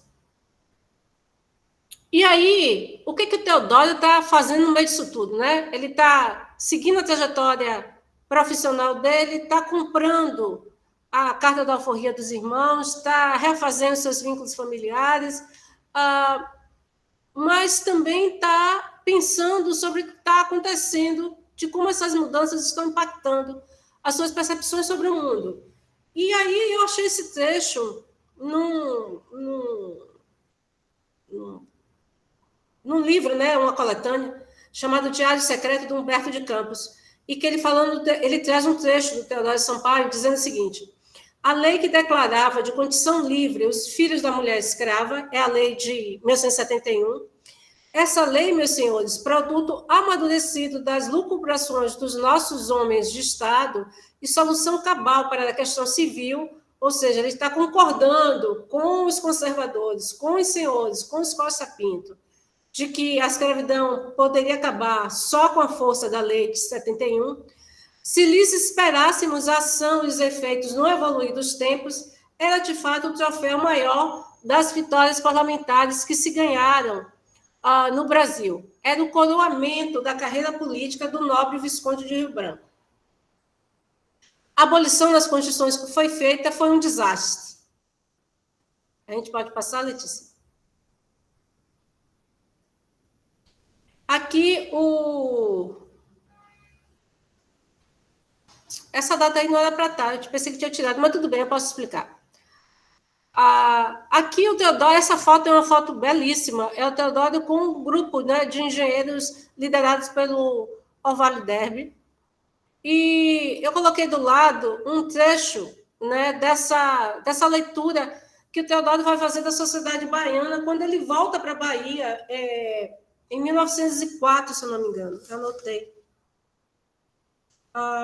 E aí, o que o Teodoro está fazendo no meio disso tudo, né? Ele está seguindo a trajetória profissional dele, está comprando a carta da alforria dos irmãos, está refazendo seus vínculos familiares, mas também está pensando sobre o que está acontecendo, de como essas mudanças estão impactando as suas percepções sobre o mundo. E aí eu achei esse trecho num livro, né, uma coletânea, chamado Diário Secreto de Humberto de Campos, e que ele traz um trecho do Teodoro Sampaio dizendo o seguinte: a lei que declarava de condição livre os filhos da mulher escrava é a lei de 1871. Essa lei, meus senhores, produto amadurecido das lucubrações dos nossos homens de Estado e solução cabal para a questão civil, ou seja, ele está concordando com os conservadores, com os senhores, com os Costa Pinto, de que a escravidão poderia acabar só com a força da lei de 71, se lhes esperássemos a ação e os efeitos no evoluir dos tempos, era de fato o troféu maior das vitórias parlamentares que se ganharam no Brasil. Era o coroamento da carreira política do nobre Visconde de Rio Branco. A abolição das constituições que foi feita foi um desastre. A gente pode passar, Letícia? Aqui, essa data aí não era para estar, eu pensei que tinha tirado, mas tudo bem, eu posso explicar. Aqui o Teodoro, essa foto é uma foto belíssima, é o Teodoro com um grupo, né, de engenheiros liderados pelo Orvalho Derby, e eu coloquei do lado um trecho, né, dessa leitura que o Teodoro vai fazer da sociedade baiana quando ele volta para a Bahia, em 1904, se eu não me engano, eu anotei.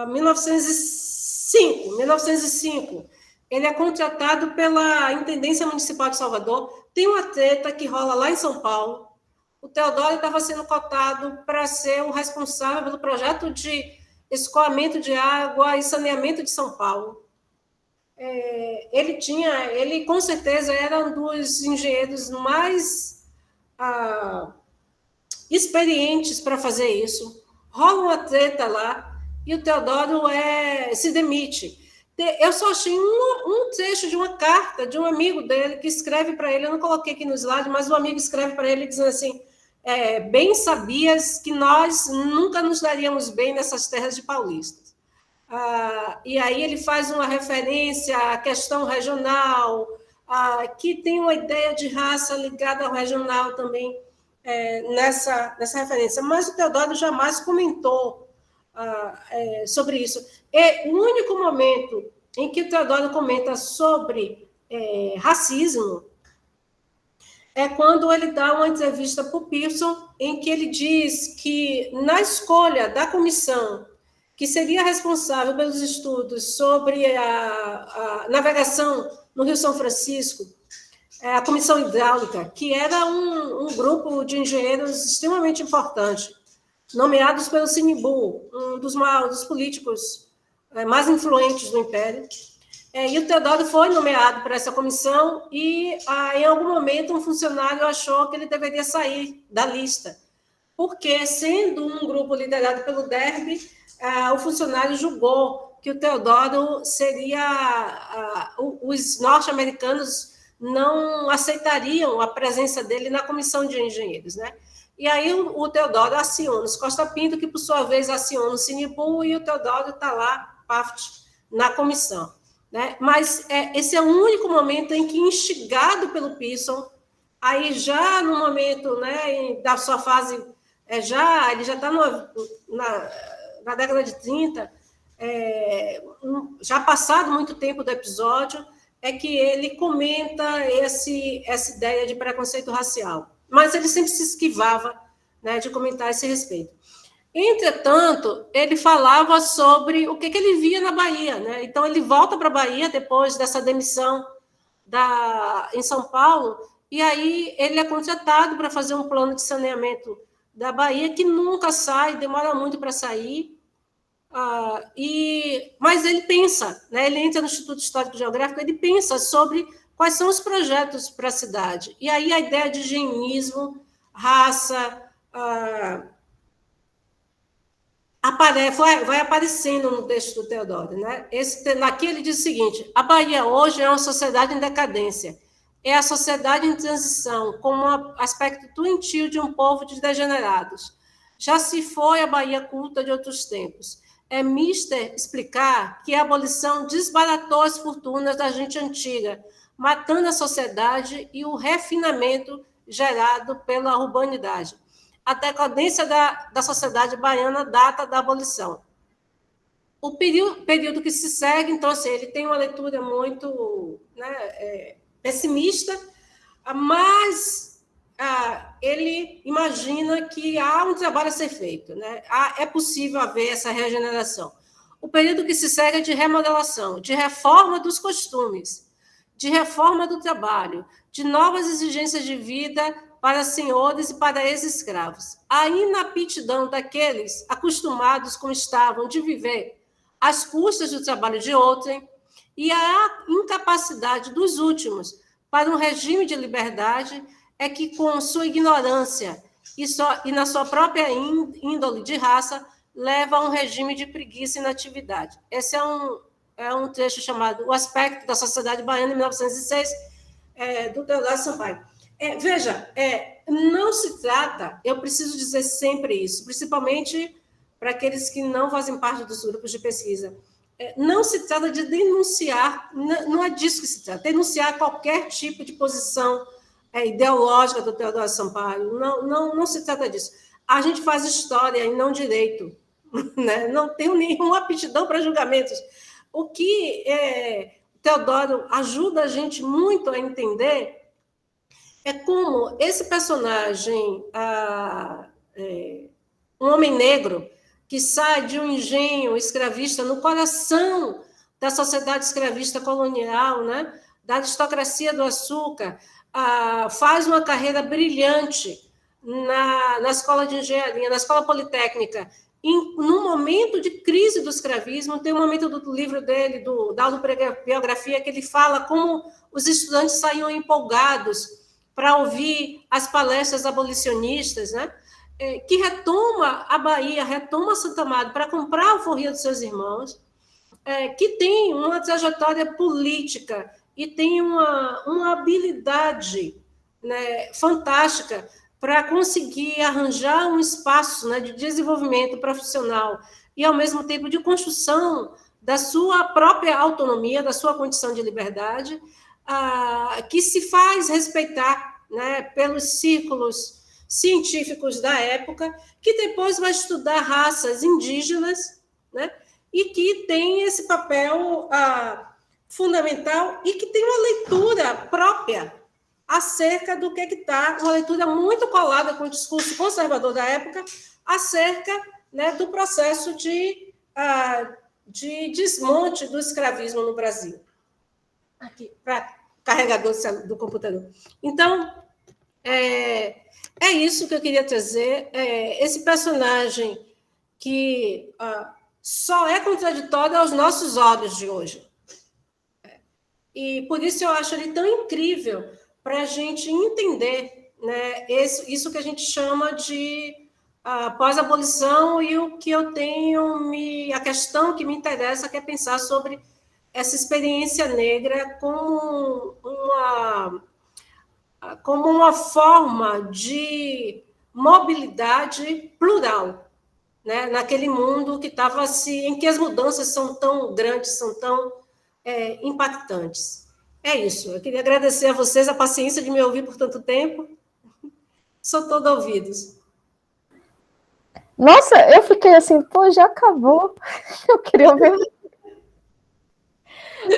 1905, ele é contratado pela Intendência Municipal de Salvador, tem uma treta que rola lá em São Paulo, o Teodoro estava sendo cotado para ser o responsável pelo projeto de escoamento de água e saneamento de São Paulo. Ele com certeza era um dos engenheiros mais experientes para fazer isso. Rola uma treta lá e o Teodoro se demite. Eu só achei um trecho de uma carta de um amigo dele que escreve para ele, eu não coloquei aqui no slide, mas o amigo escreve para ele dizendo assim: bem sabias que nós nunca nos daríamos bem nessas terras de paulistas. E aí ele faz uma referência à questão regional, que tem uma ideia de raça ligada ao regional também, nessa referência. Mas o Teodoro jamais comentou sobre isso. O único momento em que o Teodoro comenta sobre racismo é quando ele dá uma entrevista para o Pearson, em que ele diz que, na escolha da comissão que seria responsável pelos estudos sobre a navegação no Rio São Francisco, a Comissão Hidráulica, que era um grupo de engenheiros extremamente importante, nomeados pelo Sinimbu, um dos políticos mais influentes do Império. E o Teodoro foi nomeado para essa comissão e, em algum momento, um funcionário achou que ele deveria sair da lista, porque, sendo um grupo liderado pelo Derby, o funcionário julgou que o Teodoro seria... os norte-americanos não aceitariam a presença dele na comissão de engenheiros, né? E aí o Teodoro aciona os Costa Pinto, que por sua vez aciona o Sinimbu, e o Teodoro está lá, na comissão. Né? Mas esse é o único momento em que, instigado pelo Pearson, aí já no momento, né, da sua fase, ele já está na década de 30, já passado muito tempo do episódio, é que ele comenta essa ideia de preconceito racial. Mas ele sempre se esquivava, né, de comentar a esse respeito. Entretanto, ele falava sobre o que ele via na Bahia. Né? Então, ele volta para a Bahia depois dessa demissão em São Paulo, e aí ele é contratado para fazer um plano de saneamento da Bahia, que nunca sai, demora muito para sair. Mas ele pensa, né? Ele entra no Instituto Histórico Geográfico, ele pensa sobre quais são os projetos para a cidade. E aí a ideia de higienismo, raça, vai aparecendo no texto do Teodoro, né? Aqui ele diz o seguinte: a Bahia hoje é uma sociedade em decadência, é a sociedade em transição, como um aspecto doentio de um povo de degenerados. Já se foi a Bahia culta de outros tempos. É mister explicar que a abolição desbaratou as fortunas da gente antiga, matando a sociedade e o refinamento gerado pela urbanidade. A decadência da sociedade baiana data da abolição. O período que se segue, então, assim, ele tem uma leitura muito, né, pessimista, mas ele imagina que há um trabalho a ser feito, né? É possível haver essa regeneração. O período que se segue é de remodelação, de reforma dos costumes, de reforma do trabalho, de novas exigências de vida para senhores e para ex-escravos. A inaptidão daqueles acostumados como estavam de viver às custas do trabalho de outrem e a incapacidade dos últimos para um regime de liberdade é que, com sua ignorância e na sua própria índole de raça, leva a um regime de preguiça e inatividade. Esse é um trecho chamado O Aspecto da Sociedade Baiana, em 1906, do Teodoro Sampaio. Veja, não se trata, eu preciso dizer sempre isso, principalmente para aqueles que não fazem parte dos grupos de pesquisa, não se trata de denunciar, não é disso que se trata, denunciar qualquer tipo de posição ideológica do Teodoro Sampaio, não se trata disso. A gente faz história e não direito, né? Não tenho nenhuma aptidão para julgamentos. O que Teodoro ajuda a gente muito a entender é como esse personagem, um homem negro, que sai de um engenho escravista no coração da sociedade escravista colonial, né? Da aristocracia do açúcar, faz uma carreira brilhante na escola de engenharia, na escola politécnica. No momento de crise do escravismo, tem um momento do livro dele, da autobiografia, que ele fala como os estudantes saíam empolgados para ouvir as palestras abolicionistas, né? Que retoma a Bahia, retoma Santa Amaro para comprar o forria dos seus irmãos, que tem uma trajetória política e tem uma habilidade, né, fantástica para conseguir arranjar um espaço, né, de desenvolvimento profissional e, ao mesmo tempo, de construção da sua própria autonomia, da sua condição de liberdade, que se faz respeitar, né, pelos círculos científicos da época, que depois vai estudar raças indígenas, né, e que tem esse papel fundamental e que tem uma leitura própria acerca do que está, uma leitura muito colada com o discurso conservador da época, acerca, né, do processo de desmonte do escravismo no Brasil. Aqui, para carregador do computador. Então, é isso que eu queria trazer. Esse personagem que só é contraditório aos nossos olhos de hoje. E por isso eu acho ele tão incrível para a gente entender, né, isso que a gente chama de pós-abolição e o que eu tenho, a questão que me interessa, que é pensar sobre essa experiência negra como uma forma de mobilidade plural, né, naquele mundo que estava em que as mudanças são tão grandes, são tão impactantes. É isso. Eu queria agradecer a vocês a paciência de me ouvir por tanto tempo. Sou todo ouvidos. Nossa, eu fiquei assim, pô, já acabou. Eu queria ouvir.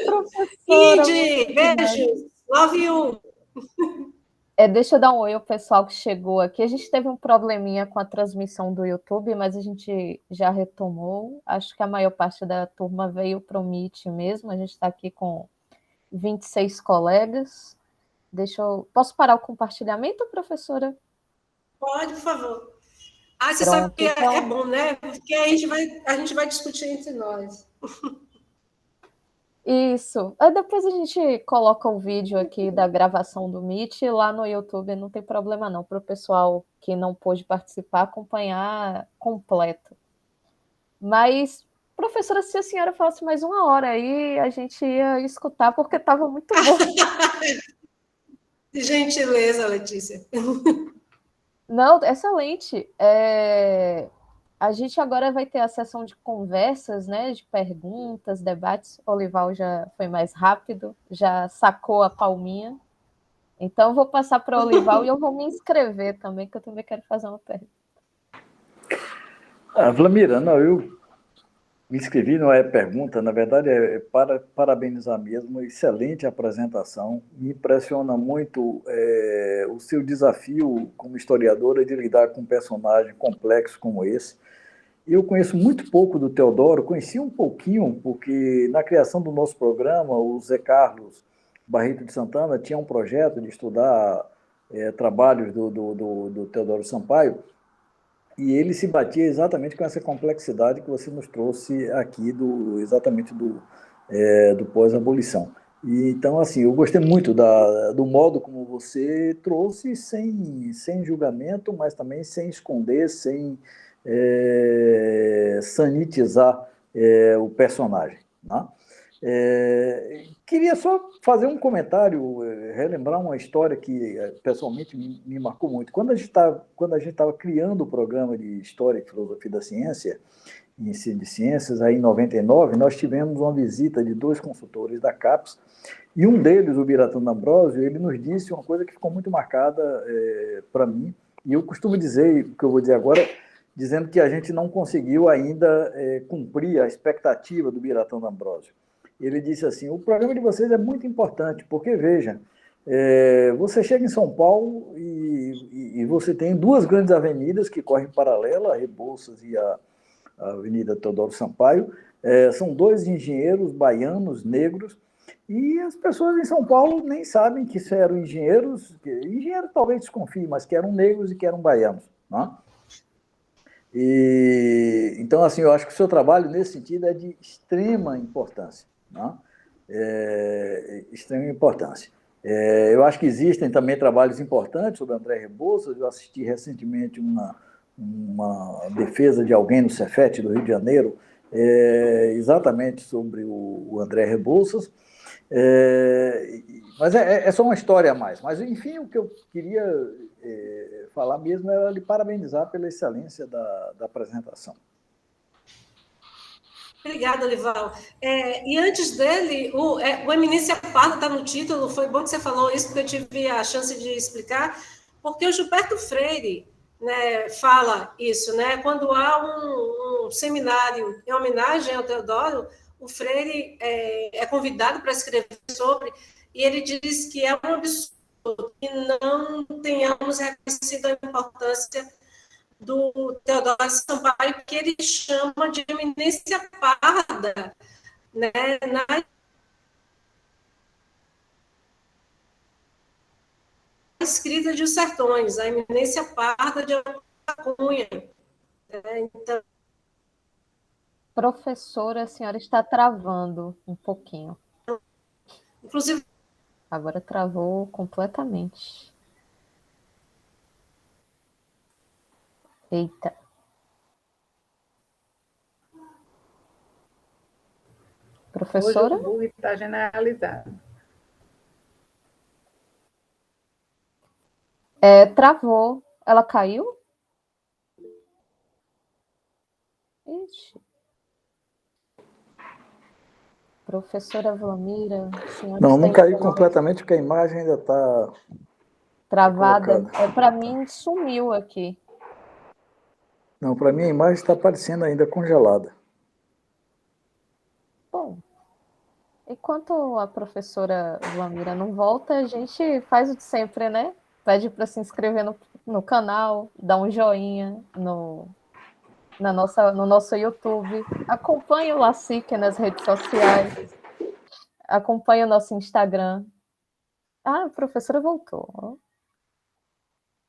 Professora. Ide, beijos. Love you. Deixa eu dar um oi ao pessoal que chegou aqui. A gente teve um probleminha com a transmissão do YouTube, mas a gente já retomou. Acho que a maior parte da turma veio para o Meet mesmo. A gente está aqui com 26 colegas. Posso parar o compartilhamento, professora? Pode, por favor. Você sabe que então... é bom, né? Porque a gente vai discutir entre nós. Isso. Aí depois a gente coloca o vídeo aqui da gravação do Meet lá no YouTube, não tem problema não, para o pessoal que não pôde participar acompanhar completo. Mas, professora, se a senhora falasse mais uma hora aí, a gente ia escutar, porque estava muito bom. De gentileza, Letícia. Não, excelente. A gente agora vai ter a sessão de conversas, né, de perguntas, debates. O Olival já foi mais rápido, já sacou a palminha. Então, eu vou passar para o Olival e eu vou me inscrever também, que eu também quero fazer uma pergunta. Vlamira, não, eu me inscrevi, não é pergunta, na verdade é para parabenizar mesmo, excelente apresentação, me impressiona muito o seu desafio como historiadora de lidar com um personagem complexo como esse. Eu conheço muito pouco do Teodoro, conheci um pouquinho, porque na criação do nosso programa, o Zé Carlos Barreto de Santana tinha um projeto de estudar trabalhos do Teodoro Sampaio, e ele se batia exatamente com essa complexidade que você nos trouxe aqui, exatamente do pós-abolição. E, então, assim, eu gostei muito do modo como você trouxe, sem julgamento, mas também sem esconder, sem sanitizar o personagem. Né? Queria só fazer um comentário, relembrar uma história que pessoalmente me marcou muito. Quando a gente estava criando o programa de História e Filosofia da Ciência, e Ensino de Ciências, aí em 99, nós tivemos uma visita de 2 consultores da CAPES, e um deles, o Biratã D'Ambrosio, ele nos disse uma coisa que ficou muito marcada para mim, e eu costumo dizer, o que eu vou dizer agora, dizendo que a gente não conseguiu ainda cumprir a expectativa do Biratã D'Ambrosio. Ele disse assim, o programa de vocês é muito importante, porque, veja, você chega em São Paulo e você tem 2 grandes avenidas que correm paralela, a Rebouças e a Avenida Teodoro Sampaio, são 2 engenheiros baianos, negros, e as pessoas em São Paulo nem sabem que eram engenheiros, engenheiro talvez desconfie, mas que eram negros e que eram baianos. Né? Então, assim, eu acho que o seu trabalho, nesse sentido, é de extrema importância. Né? Extrema importância. Eu acho que existem também trabalhos importantes sobre André Rebouças. Eu assisti recentemente uma defesa de alguém no Cefet do Rio de Janeiro, exatamente sobre o André Rebouças. Mas é só uma história a mais. Mas, enfim, o que eu queria falar mesmo era lhe parabenizar pela excelência da apresentação. Obrigada, Lival. E antes dele, o Eminência Parda está no título, foi bom que você falou isso, porque eu tive a chance de explicar, porque o Gilberto Freire, né, fala isso, né? Quando há um seminário em homenagem ao Teodoro, o Freire é convidado para escrever sobre, e ele diz que é um absurdo que não tenhamos reconhecido a importância do Teodoro Sampaio, que ele chama de eminência parda, né, na escrita de Os Sertões, a eminência parda de Cunha. Então, Professora, a senhora está travando um pouquinho. inclusive, Agora travou completamente. Eita. Professora? Hoje o bug está generalizado. Travou. Ela caiu? Ixi. Professora Vlamira, Não caiu completamente, porque a imagem ainda está travada. Para mim, sumiu aqui. Não, para mim a imagem está aparecendo ainda congelada. Bom, enquanto a professora Vlamira não volta, a gente faz o de sempre, né? Pede para se inscrever no canal, dá um joinha no nosso YouTube. Acompanhe o LACIC nas redes sociais. Acompanhe o nosso Instagram. Ah, a professora voltou.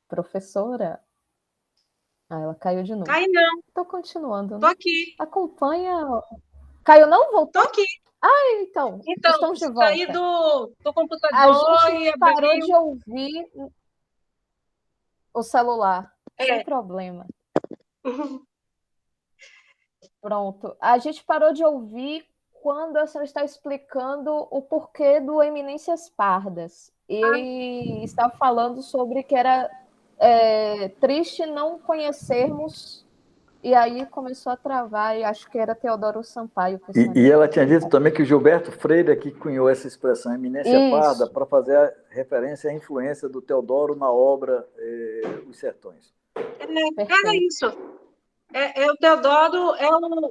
Professora? Ah, ela caiu de novo. Cai não. Estou continuando. Né? Tô aqui. Acompanha. Caiu não? Voltou? Tô aqui. Ah, então estamos de volta. Saí do computador a gente e parou abri... de ouvir o celular. Sem problema. Pronto. A gente parou de ouvir quando a senhora está explicando o porquê do Eminências Pardas. E está falando sobre que era triste não conhecermos, e aí começou a travar, e acho que era Teodoro Sampaio que a senhora E ia ela tinha dito comentar. também que o Gilberto Freire aqui cunhou essa expressão, eminência parda, Isso, para fazer a referência à influência do Teodoro na obra Os Sertões. Era perfeito. isso. O Teodoro,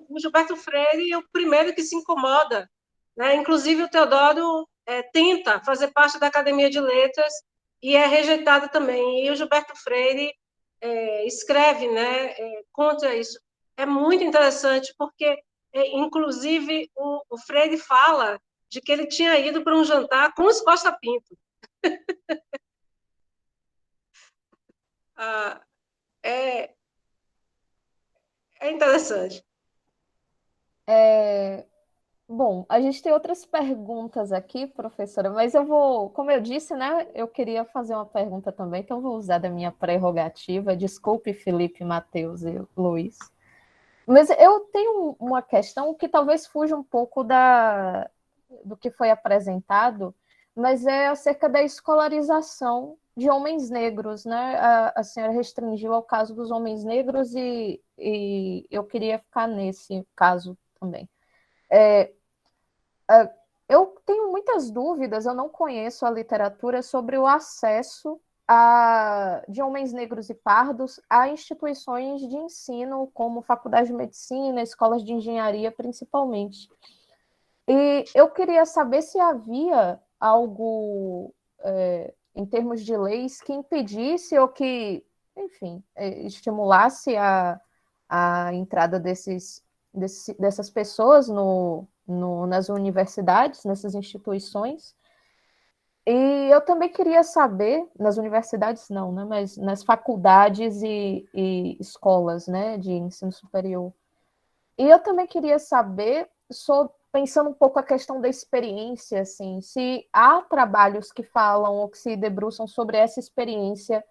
o Gilberto Freire é o primeiro que se incomoda, né? Inclusive, o Teodoro tenta fazer parte da Academia de Letras e é rejeitado também. E o Gilberto Freire escreve, né, contra isso. É muito interessante, porque, inclusive, o Freire fala de que ele tinha ido para um jantar com os Costa Pinto. Ah, é, é interessante. Bom, a gente tem outras perguntas aqui, professora, mas eu vou, como eu disse, né, eu queria fazer uma pergunta também, então eu vou usar da minha prerrogativa. Desculpe, Felipe, Matheus e Luiz. Mas eu tenho uma questão que talvez fuja um pouco do que foi apresentado, mas é acerca da escolarização de homens negros, né? A senhora restringiu ao caso dos homens negros e eu queria ficar nesse caso também. Eu tenho muitas dúvidas, eu não conheço a literatura sobre o acesso de homens negros e pardos a instituições de ensino, como faculdade de medicina, escolas de engenharia, principalmente. E eu queria saber se havia algo, em termos de leis, que impedisse ou que, enfim, estimulasse a entrada dessas pessoas nas universidades, nessas instituições. E eu também queria saber, nas universidades não, né, mas nas faculdades e escolas, né, de ensino superior. E eu também queria saber, pensando um pouco a questão da experiência, assim, se há trabalhos que falam ou que se debruçam sobre essa experiência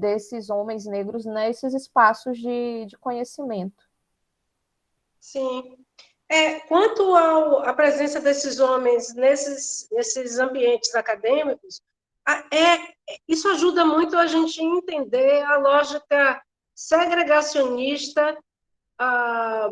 desses homens negros nesses espaços de conhecimento. Sim. Quanto à presença desses homens nesses ambientes acadêmicos, isso ajuda muito a gente entender a lógica segregacionista, ah,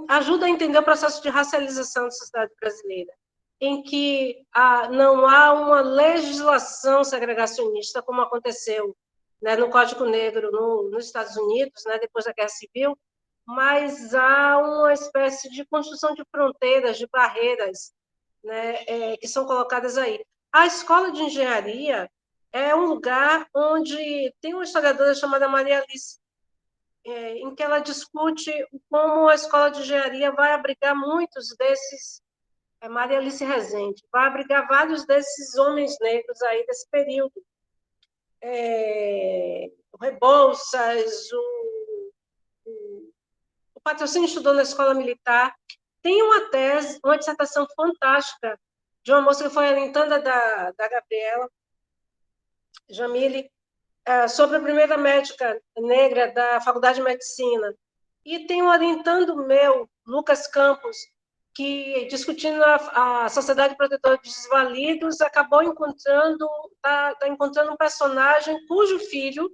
ajuda a entender o processo de racialização da sociedade brasileira, em que não há uma legislação segregacionista, como aconteceu, né, no Código Negro nos Estados Unidos, né, depois da Guerra Civil, mas há uma espécie de construção de fronteiras, de barreiras, né, que são colocadas aí. A escola de engenharia é um lugar onde tem uma historiadora chamada Maria Alice, em que ela discute como a escola de engenharia vai abrigar muitos desses, Maria Alice Rezende, vai abrigar vários desses homens negros aí desse período. O Rebouças, o Patrocínio estudou na escola militar. Tem uma tese, uma dissertação fantástica de uma moça que foi orientada da Gabriela Jamile, sobre a primeira médica negra da Faculdade de Medicina. E tem um orientando meu, Lucas Campos, que, discutindo a Sociedade Protetora dos Desvalidos, acabou encontrando um personagem cujo filho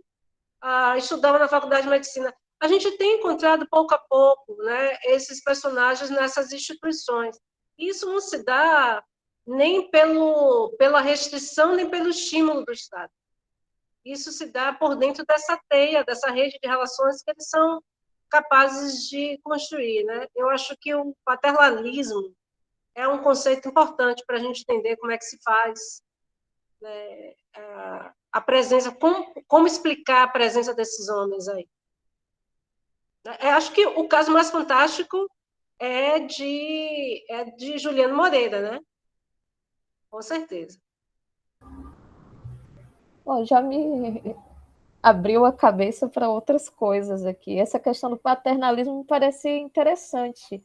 estudava na Faculdade de Medicina. A gente tem encontrado, pouco a pouco, né, esses personagens nessas instituições. Isso não se dá nem pela restrição, nem pelo estímulo do Estado. Isso se dá por dentro dessa teia, dessa rede de relações que eles são capazes de construir, né? Eu acho que o paternalismo é um conceito importante para a gente entender como é que se faz, né, a presença, como explicar a presença desses homens aí. Eu acho que o caso mais fantástico é de Juliano Moreira, né? Com certeza. Bom, já me abriu a cabeça para outras coisas aqui. Essa questão do paternalismo me parece interessante,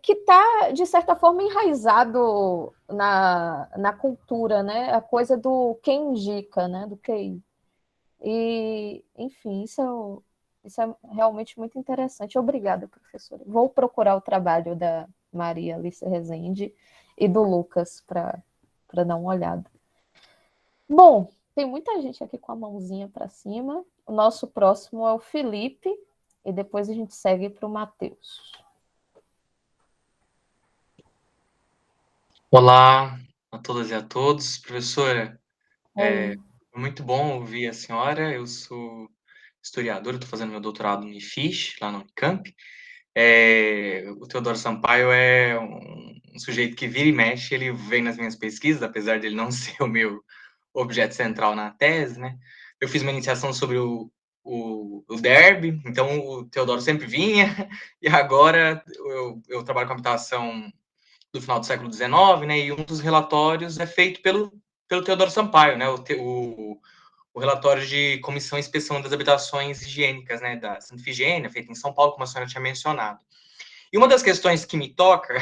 que está, de certa forma, enraizado na cultura, né? A coisa do quem indica, né? Do QI. E, enfim, Isso é realmente muito interessante. Obrigada, professora. Vou procurar o trabalho da Maria Alice Rezende e do Lucas para dar uma olhada. Bom, tem muita gente aqui com a mãozinha para cima. O nosso próximo é o Felipe, e depois a gente segue para o Matheus. Olá a todas e a todos. Professora, Oi. foi muito bom ouvir a senhora. Eu sou historiador, estou fazendo meu doutorado no IFISH, lá no Unicamp. O Teodoro Sampaio é um sujeito que vira e mexe, ele vem nas minhas pesquisas, apesar de ele não ser o meu objeto central na tese, né? Eu fiz uma iniciação sobre o Derby, então o Teodoro sempre vinha, e agora eu trabalho com habitação do final do século XIX, né? E um dos relatórios é feito pelo Teodoro Sampaio, né? O relatório de Comissão e Inspeção das Habitações Higiênicas, né? Da Santa Ifigênia, feito em São Paulo, como a senhora tinha mencionado. E uma das questões que me toca,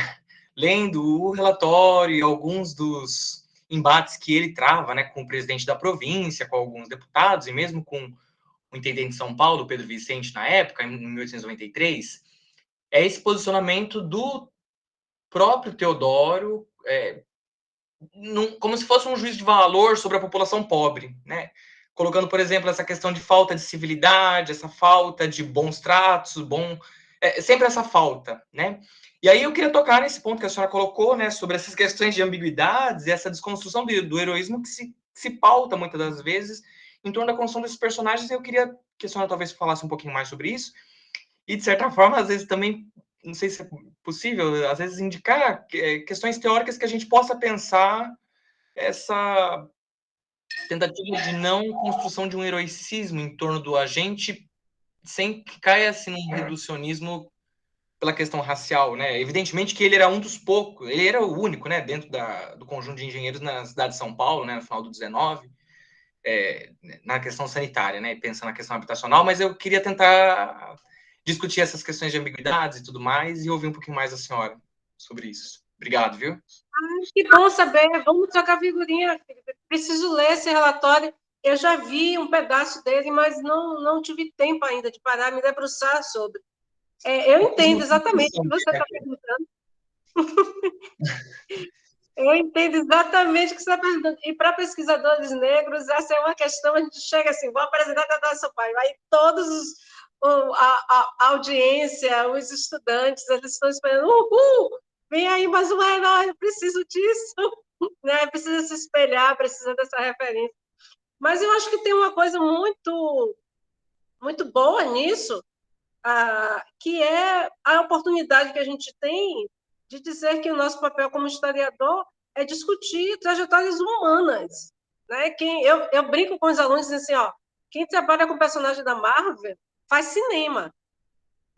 lendo o relatório e alguns dos embates que ele trava, né? Com o presidente da província, com alguns deputados e mesmo com o intendente de São Paulo, Pedro Vicente, na época, em 1893, é esse posicionamento do próprio Teodoro, como se fosse um juiz de valor sobre a população pobre, né? Colocando, por exemplo, essa questão de falta de civilidade, essa falta de bons tratos, sempre essa falta, né? E aí eu queria tocar nesse ponto que a senhora colocou, né, sobre essas questões de ambiguidades e essa desconstrução do heroísmo que se pauta muitas das vezes em torno da construção desses personagens. E eu queria que a senhora talvez falasse um pouquinho mais sobre isso e, de certa forma, às vezes também, não sei se é possível, às vezes indicar questões teóricas que a gente possa pensar essa tentativa de não construção de um heroicismo em torno do agente sem que caia assim num reducionismo pela questão racial, né? Evidentemente que ele era um dos poucos, ele era o único, né, dentro do conjunto de engenheiros na cidade de São Paulo, né, no final do 19, na questão sanitária, né, pensando na questão habitacional, mas eu queria tentar discutir essas questões de ambiguidades e tudo mais e ouvir um pouquinho mais da senhora sobre isso. Obrigado, viu? Que bom saber. Vamos trocar figurinha. Preciso ler esse relatório. Eu já vi um pedaço dele, mas não tive tempo ainda de parar, me debruçar sobre. Eu entendo exatamente o que você está perguntando. Eu entendo exatamente o que você está perguntando. E para pesquisadores negros, essa é uma questão, a gente chega assim, vou apresentar a Teodoro Sampaio. Aí todos a audiência, os estudantes, eles estão esperando, vem aí mais um herói, eu preciso disso, né? Precisa se espelhar, precisa dessa referência. Mas eu acho que tem uma coisa muito, muito boa nisso, que é a oportunidade que a gente tem de dizer que o nosso papel como historiador é discutir trajetórias humanas. Né? Eu brinco com os alunos e assim, quem trabalha com personagem da Marvel faz cinema.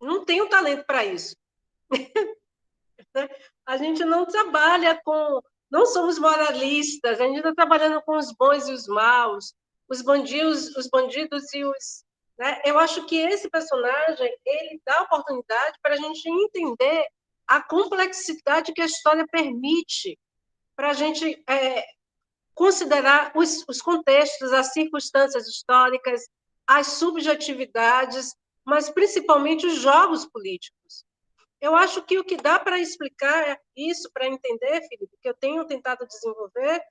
Não tem o talento para isso. Né? A gente não trabalha com... Não somos moralistas, a gente está trabalhando com os bons e os maus, os bandidos e os... Né? Eu acho que esse personagem, ele dá oportunidade para a gente entender a complexidade que a história permite, para a gente considerar os contextos, as circunstâncias históricas, as subjetividades, mas principalmente os jogos políticos. Eu acho que o que dá para explicar isso, para entender, Felipe, que eu tenho tentado desenvolver,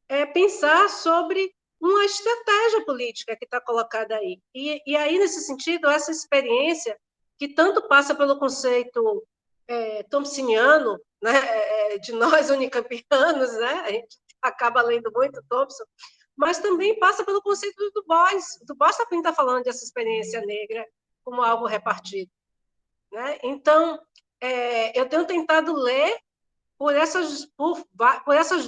é pensar sobre uma estratégia política que está colocada aí. E aí, nesse sentido, essa experiência, que tanto passa pelo conceito thompsoniano, né, de nós unicampianos, né, a gente acaba lendo muito Thompson, mas também passa pelo conceito do Du Bois. O Du Bois também está falando dessa experiência negra como algo repartido. Né? Então, eu tenho tentado ler por essas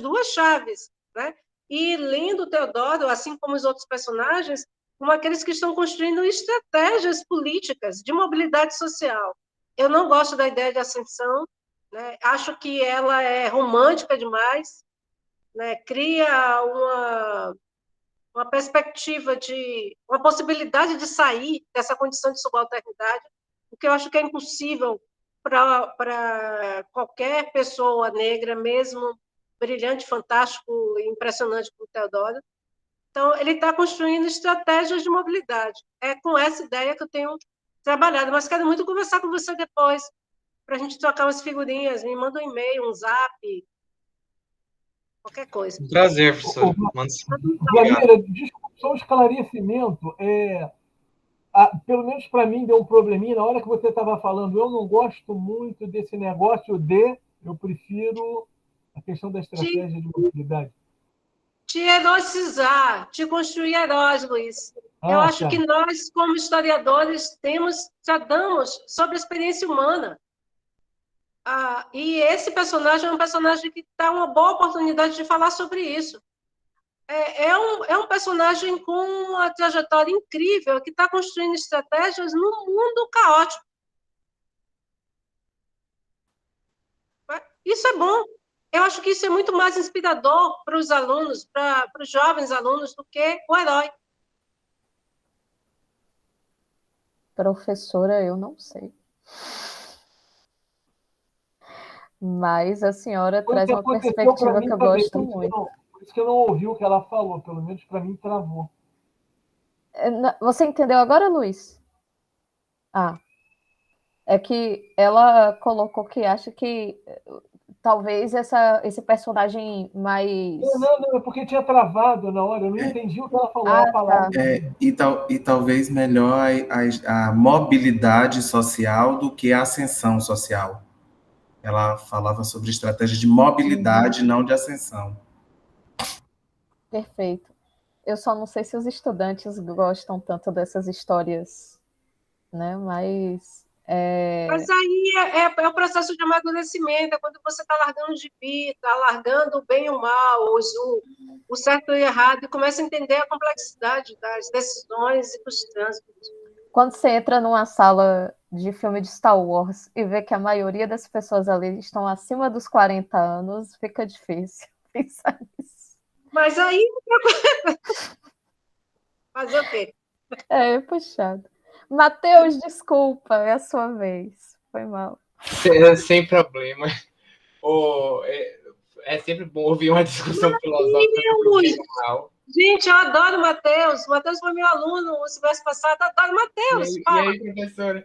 duas chaves, né? E lendo Teodoro, assim como os outros personagens, como aqueles que estão construindo estratégias políticas de mobilidade social. Eu não gosto da ideia de ascensão, né? Acho que ela é romântica demais, né? Cria uma perspectiva uma possibilidade de sair dessa condição de subalternidade, o que eu acho que é impossível para qualquer pessoa negra, mesmo brilhante, fantástico e impressionante como Teodoro. Então, ele está construindo estratégias de mobilidade. É com essa ideia que eu tenho trabalhada, mas quero muito conversar com você depois, para a gente trocar umas figurinhas. Me manda um e-mail, um zap, qualquer coisa. Um prazer, professor. Manda sim. Vlamira, desculpa, só um esclarecimento. Pelo menos para mim deu um probleminha na hora que você estava falando. Eu não gosto muito desse negócio eu prefiro a questão da estratégia de mobilidade. Te heroicizar, te construir heróis, Luiz. Eu acho que nós, como historiadores, tratamos sobre a experiência humana. E esse personagem é um personagem que dá uma boa oportunidade de falar sobre isso. É um personagem com uma trajetória incrível, que está construindo estratégias num mundo caótico. Isso é bom. Eu acho que isso é muito mais inspirador para os alunos, para os jovens alunos, do que o herói. Professora, eu não sei. Mas a senhora traz uma perspectiva que eu gosto muito. Por isso que eu não ouvi o que ela falou, pelo menos para mim travou. Você entendeu agora, Luiz? É que ela colocou que acha que talvez esse personagem mais... Não, é porque tinha travado na hora, eu não entendi o que ela falou. A palavra. E talvez melhor a mobilidade social do que a ascensão social. Ela falava sobre estratégia de mobilidade, não de ascensão. Perfeito. Eu só não sei se os estudantes gostam tanto dessas histórias, né? Mas aí é o processo de amadurecimento, é quando você está largando de vida, está largando o bem e o mal, o certo e o errado, e começa a entender a complexidade das decisões e dos trânsitos. Quando você entra numa sala de filme de Star Wars e vê que a maioria das pessoas ali estão acima dos 40 anos, fica difícil pensar nisso. Mas aí... Fazer o quê? É puxado. Matheus, desculpa, é a sua vez. Foi mal. Sem problema. É sempre bom ouvir uma discussão filosófica. Gente, eu adoro o Matheus. O Matheus foi meu aluno no semestre passado. Eu adoro o Matheus. E aí, professora?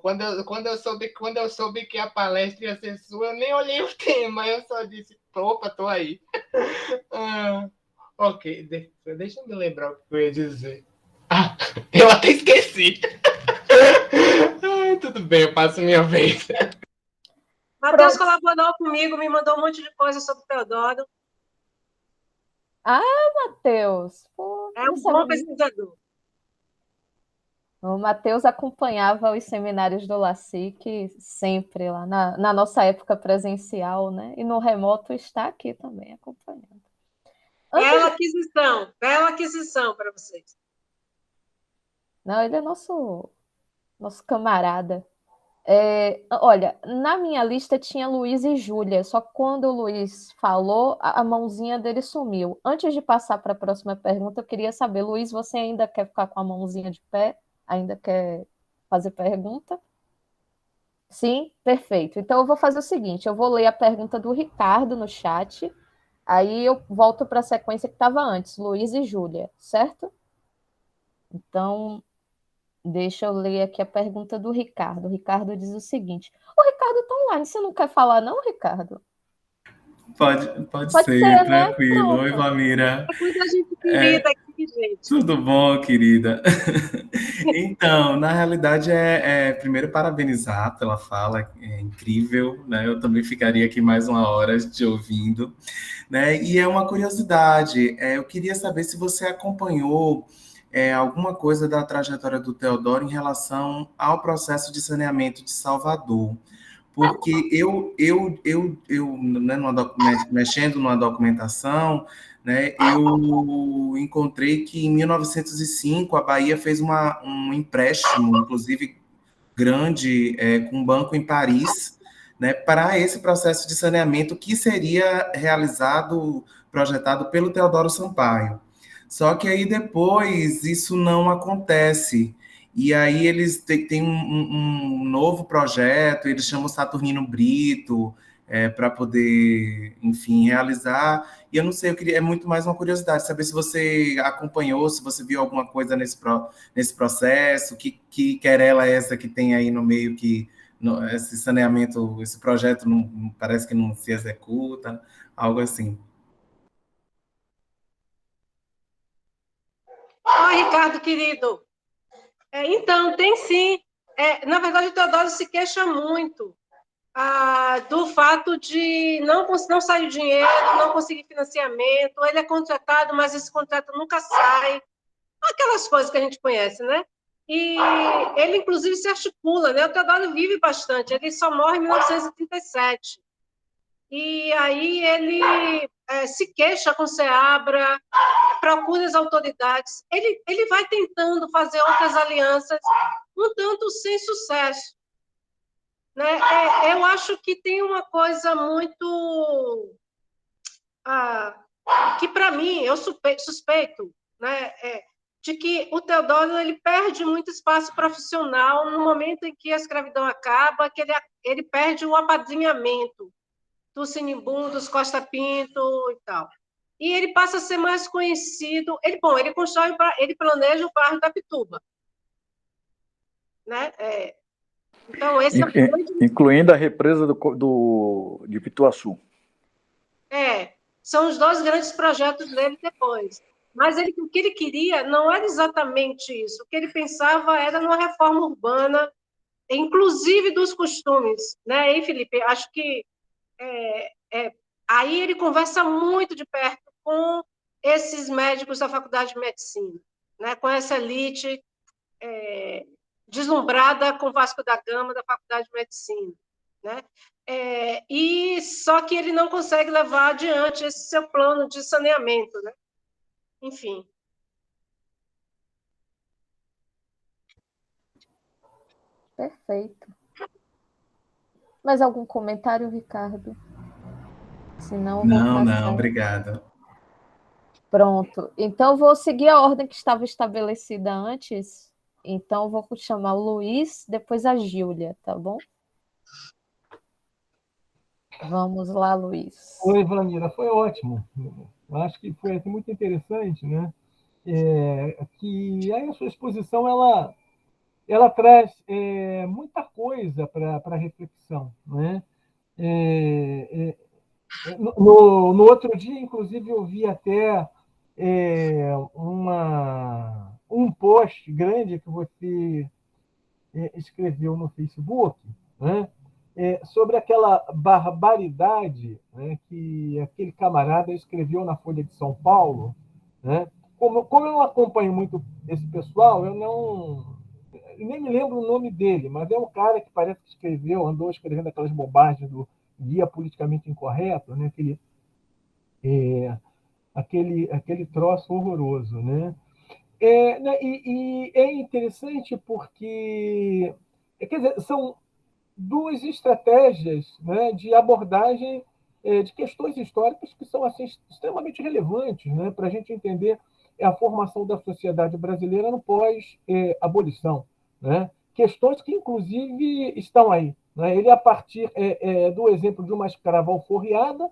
Quando eu soube que a palestra ia ser sua, eu nem olhei o tema. Eu só disse, opa, tô aí. Ok, deixa eu me lembrar o que eu ia dizer. Eu até esqueci. Tudo bem, eu passo minha vez. Matheus colaborou comigo, me mandou um monte de coisa sobre o Teodoro. Matheus. É um bom pesquisador. O Matheus acompanhava os seminários do LACIC sempre lá na nossa época presencial, né? E no remoto está aqui também acompanhando. Bela aquisição para vocês. Não, ele é nosso camarada. Olha, na minha lista tinha Luiz e Júlia, só que quando o Luiz falou, a mãozinha dele sumiu. Antes de passar para a próxima pergunta, eu queria saber, Luiz, você ainda quer ficar com a mãozinha de pé? Ainda quer fazer pergunta? Sim? Perfeito. Então eu vou fazer o seguinte, eu vou ler a pergunta do Ricardo no chat, aí eu volto para a sequência que estava antes, Luiz e Júlia, certo? Então... deixa eu ler aqui a pergunta do Ricardo. O Ricardo diz o seguinte: o Ricardo está online, você não quer falar não, Ricardo? Pode ser, tranquilo. Né? Oi, Vlamira. Muita gente querida aqui, gente. Tudo bom, querida? Então, na realidade, primeiro parabenizar pela fala, é incrível, né? Eu também ficaria aqui mais uma hora te ouvindo, né? E é uma curiosidade, eu queria saber se você acompanhou alguma coisa da trajetória do Teodoro em relação ao processo de saneamento de Salvador. Porque né, mexendo numa documentação, né, eu encontrei que em 1905 a Bahia fez um empréstimo, inclusive grande, com um banco em Paris, né, para esse processo de saneamento que seria projetado pelo Teodoro Sampaio. Só que aí depois isso não acontece. E aí eles têm um novo projeto, eles chamam Saturnino Brito, para poder, enfim, realizar. E eu não sei, é muito mais uma curiosidade, saber se você acompanhou, se você viu alguma coisa nesse processo, que querela é essa que tem aí no meio, que esse saneamento, esse projeto parece que não se executa, algo assim. Oi, Ricardo, querido. Então, tem sim. Na verdade, o Teodoro se queixa muito do fato de não sair dinheiro, não conseguir financiamento. Ele é contratado, mas esse contrato nunca sai. Aquelas coisas que a gente conhece, né? E ele, inclusive, se articula, né? O Teodoro vive bastante. Ele só morre em 1937. E aí ele se queixa com o SEABRA, procura as autoridades. Ele vai tentando fazer outras alianças, um tanto sem sucesso. Né? Eu acho que tem uma coisa muito... que, para mim, eu suspeito, né? De que o Teodoro ele perde muito espaço profissional no momento em que a escravidão acaba, que ele perde o apadrinhamento do Sinimbu, dos Costa Pinto e tal. E ele passa a ser mais conhecido. Ele planeja o bairro da Pituba. Né? Então, esse incluindo a represa de Pituaçu. São os dois grandes projetos dele depois. Mas o que ele queria não era exatamente isso. O que ele pensava era numa reforma urbana, inclusive dos costumes. Né? E, Felipe, acho que aí ele conversa muito de perto com esses médicos da Faculdade de Medicina, né? Com essa elite deslumbrada com Vasco da Gama da Faculdade de Medicina. Né? E só que ele não consegue levar adiante esse seu plano de saneamento. Né? Enfim. Perfeito. Mais algum comentário, Ricardo? Senão, vou Não, obrigado. Pronto. Então, vou seguir a ordem que estava estabelecida antes. Então, vou chamar o Luiz, depois a Gíulia, tá bom? Vamos lá, Luiz. Oi, Vanira, foi ótimo. Acho que foi muito interessante, né? Que aí a sua exposição ela traz muita coisa para reflexão, né? No outro dia, inclusive, eu vi até um post grande que você escreveu no Facebook, né? Sobre aquela barbaridade, né, que aquele camarada escreveu na Folha de São Paulo. Né? Como eu não acompanho muito esse pessoal, eu nem me lembro o nome dele, mas é um cara que parece que andou escrevendo aquelas bobagens do Guia Politicamente Incorreto, né? Aquele troço horroroso. Né? E é interessante porque, quer dizer, são duas estratégias, né, de abordagem de questões históricas que são assim, extremamente relevantes, né, para a gente entender a formação da sociedade brasileira no pós-abolição. Né? Questões que, inclusive, estão aí. Né? Ele, a partir do exemplo de uma escrava alforriada,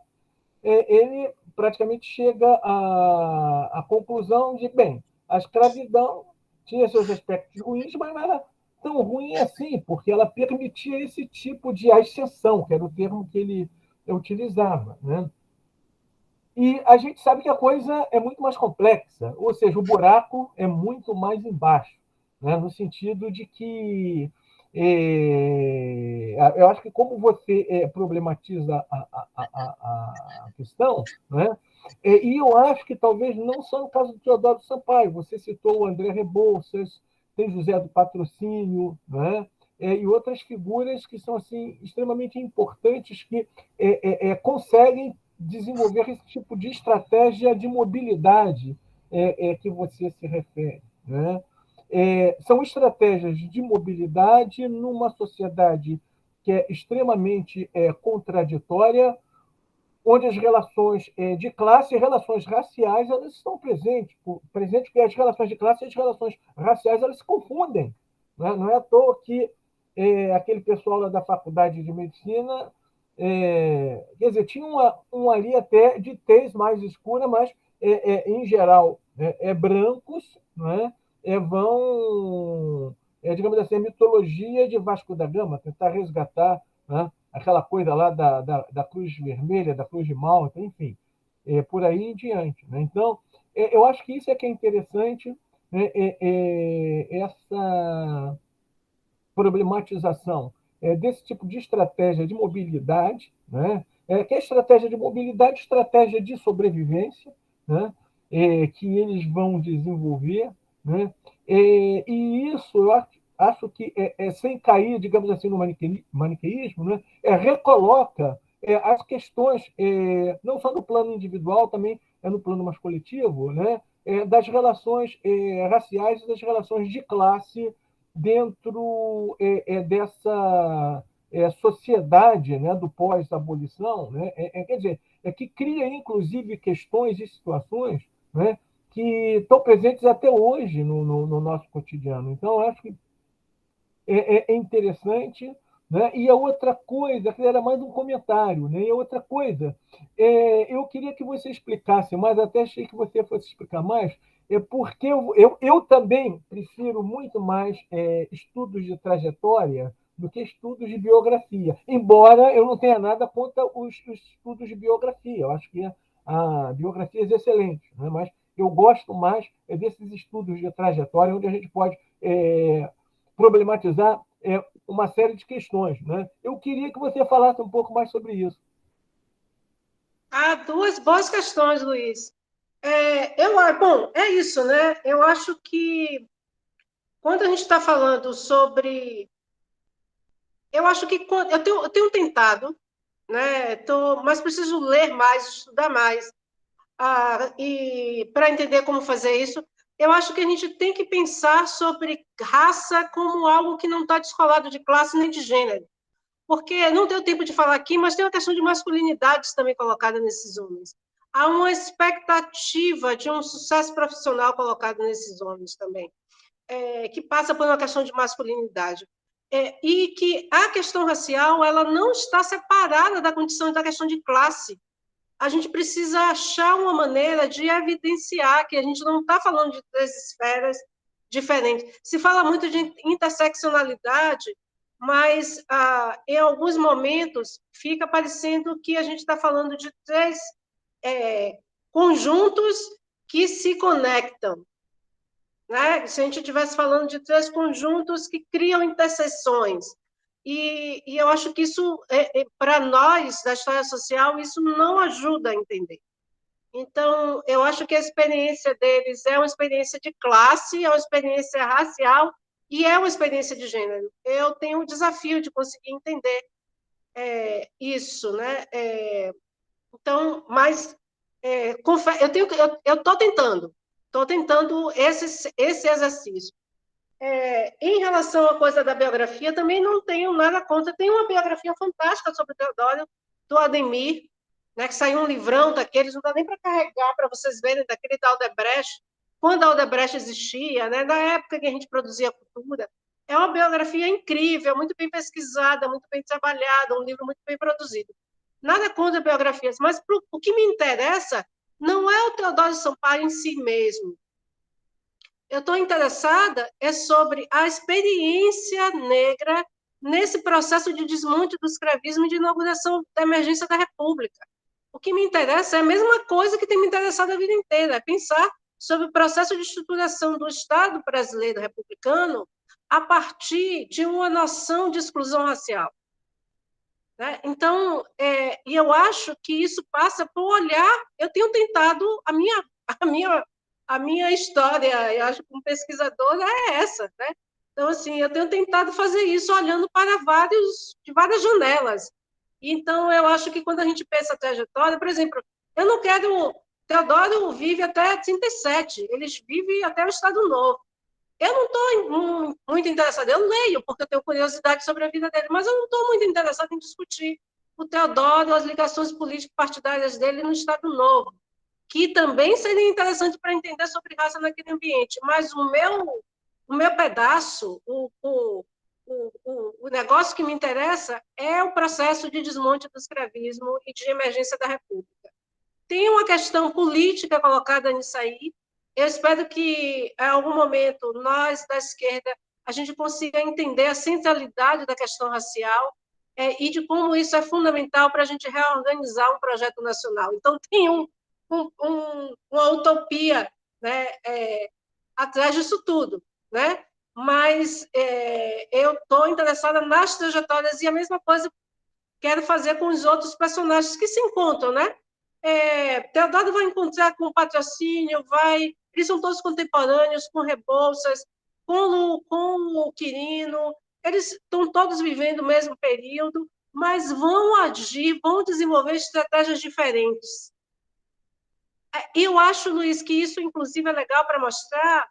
ele praticamente chega à conclusão de, bem, a escravidão tinha seus aspectos ruins, mas não era tão ruim assim, porque ela permitia esse tipo de ascensão, que era o termo que ele utilizava. Né? E a gente sabe que a coisa é muito mais complexa, ou seja, o buraco é muito mais embaixo, né? No sentido de que eu acho que como você problematiza a questão, né? E eu acho que talvez não só no caso do Teodoro Sampaio, você citou o André Rebouças, tem José do Patrocínio, né? E outras figuras que são assim extremamente importantes, que conseguem desenvolver esse tipo de estratégia de mobilidade que você se refere. Né? São estratégias de mobilidade numa sociedade que é extremamente contraditória, onde as relações de classe e relações raciais elas estão presentes porque as relações de classe e as relações raciais elas se confundem. Né? Não é à toa que aquele pessoal lá da Faculdade de Medicina quer dizer, tinha um ali até de tez mais escura, mas, em geral, brancos, né? Vão, digamos assim, a mitologia de Vasco da Gama, tentar resgatar, né, aquela coisa lá da Cruz Vermelha, da Cruz de Malta, enfim, por aí em diante. Né? Então, eu acho que isso é que é interessante, né, essa problematização desse tipo de estratégia de mobilidade, né? Que é estratégia de mobilidade, estratégia de sobrevivência, né? Que eles vão desenvolver, né? E isso eu acho que, sem cair, digamos assim, no maniqueísmo, né? Recoloca as questões, não só no plano individual, também no plano mais coletivo, né? Das relações raciais e das relações de classe dentro dessa sociedade, né, do pós-abolição, né, quer dizer, que cria, inclusive, questões e situações, né, que estão presentes até hoje no nosso cotidiano. Então, eu acho que é interessante. Né? E a outra coisa, que era mais um comentário, né? E a outra coisa, eu queria que você explicasse, mas até achei que você fosse explicar mais, porque eu também prefiro muito mais estudos de trajetória do que estudos de biografia, embora eu não tenha nada contra os estudos de biografia, eu acho que a biografia é excelente, né? Mas eu gosto mais desses estudos de trajetória, onde a gente pode problematizar uma série de questões. Né? Eu queria que você falasse um pouco mais sobre isso. Duas boas questões, Luiz. Bom, é isso, né? Eu acho que quando a gente está falando sobre... Eu acho que eu tenho tentado, né? Mas preciso ler mais, estudar mais, e para entender como fazer isso. Eu acho que a gente tem que pensar sobre raça como algo que não está descolado de classe nem de gênero. Porque não deu tempo de falar aqui, mas tem uma questão de masculinidades também colocada nesses homens. Há uma expectativa de um sucesso profissional colocado nesses homens também, que passa por uma questão de masculinidade. E que a questão racial ela não está separada da condição da questão de classe. A gente precisa achar uma maneira de evidenciar que a gente não está falando de três esferas diferentes. Se fala muito de interseccionalidade, mas em alguns momentos fica parecendo que a gente está falando de três conjuntos que se conectam. Né? Se a gente estivesse falando de três conjuntos que criam interseções. E eu acho que isso, para nós, da história social, isso não ajuda a entender. Então, eu acho que a experiência deles é uma experiência de classe, é uma experiência racial e é uma experiência de gênero. Eu tenho um desafio de conseguir entender isso, né? Então, mas eu estou tentando esse exercício. Em relação à coisa da biografia, também não tenho nada contra. Tem uma biografia fantástica sobre o Teodoro, do Ademir, né, que saiu um livrão daqueles, não dá nem para carregar, para vocês verem, daquele da Aldebrecht, quando a Aldebrecht existia, né, na época que a gente produzia cultura. É uma biografia incrível, muito bem pesquisada, muito bem trabalhada, um livro muito bem produzido. Nada contra biografias, mas o que me interessa não é o Teodoro Sampaio em si mesmo. Eu estou interessada sobre a experiência negra nesse processo de desmonte do escravismo e de inauguração da emergência da República. O que me interessa é a mesma coisa que tem me interessado a vida inteira, é pensar sobre o processo de estruturação do Estado brasileiro republicano a partir de uma noção de exclusão racial. Né? Então, e eu acho que isso passa por olhar... Eu tenho tentado... A minha história, eu acho, como pesquisadora, é essa, né? Então, assim, eu tenho tentado fazer isso olhando para de várias janelas. Então, eu acho que quando a gente pensa a trajetória, por exemplo, eu não quero... Teodoro vive até 37, eles vivem até o Estado Novo. Eu não estou muito interessada, eu leio, porque eu tenho curiosidade sobre a vida dele, mas eu não estou muito interessada em discutir o Teodoro, as ligações político-partidárias dele no Estado Novo, que também seria interessante para entender sobre raça naquele ambiente. Mas o meu pedaço, o o negócio que me interessa é o processo de desmonte do escravismo e de emergência da República. Tem uma questão política colocada nisso aí. Eu espero que, em algum momento, nós, da esquerda, a gente consiga entender a centralidade da questão racial e de como isso é fundamental para a gente reorganizar um projeto nacional. Então, tem uma utopia, né, atrás disso tudo, né? Mas eu estou interessada nas trajetórias e a mesma coisa quero fazer com os outros personagens que se encontram, né? Teodoro vai encontrar com Patrocínio, eles são todos contemporâneos, com Rebouças, com o Quirino, eles estão todos vivendo o mesmo período, mas vão agir, vão desenvolver estratégias diferentes. E eu acho, Luiz, que isso, inclusive, é legal para mostrar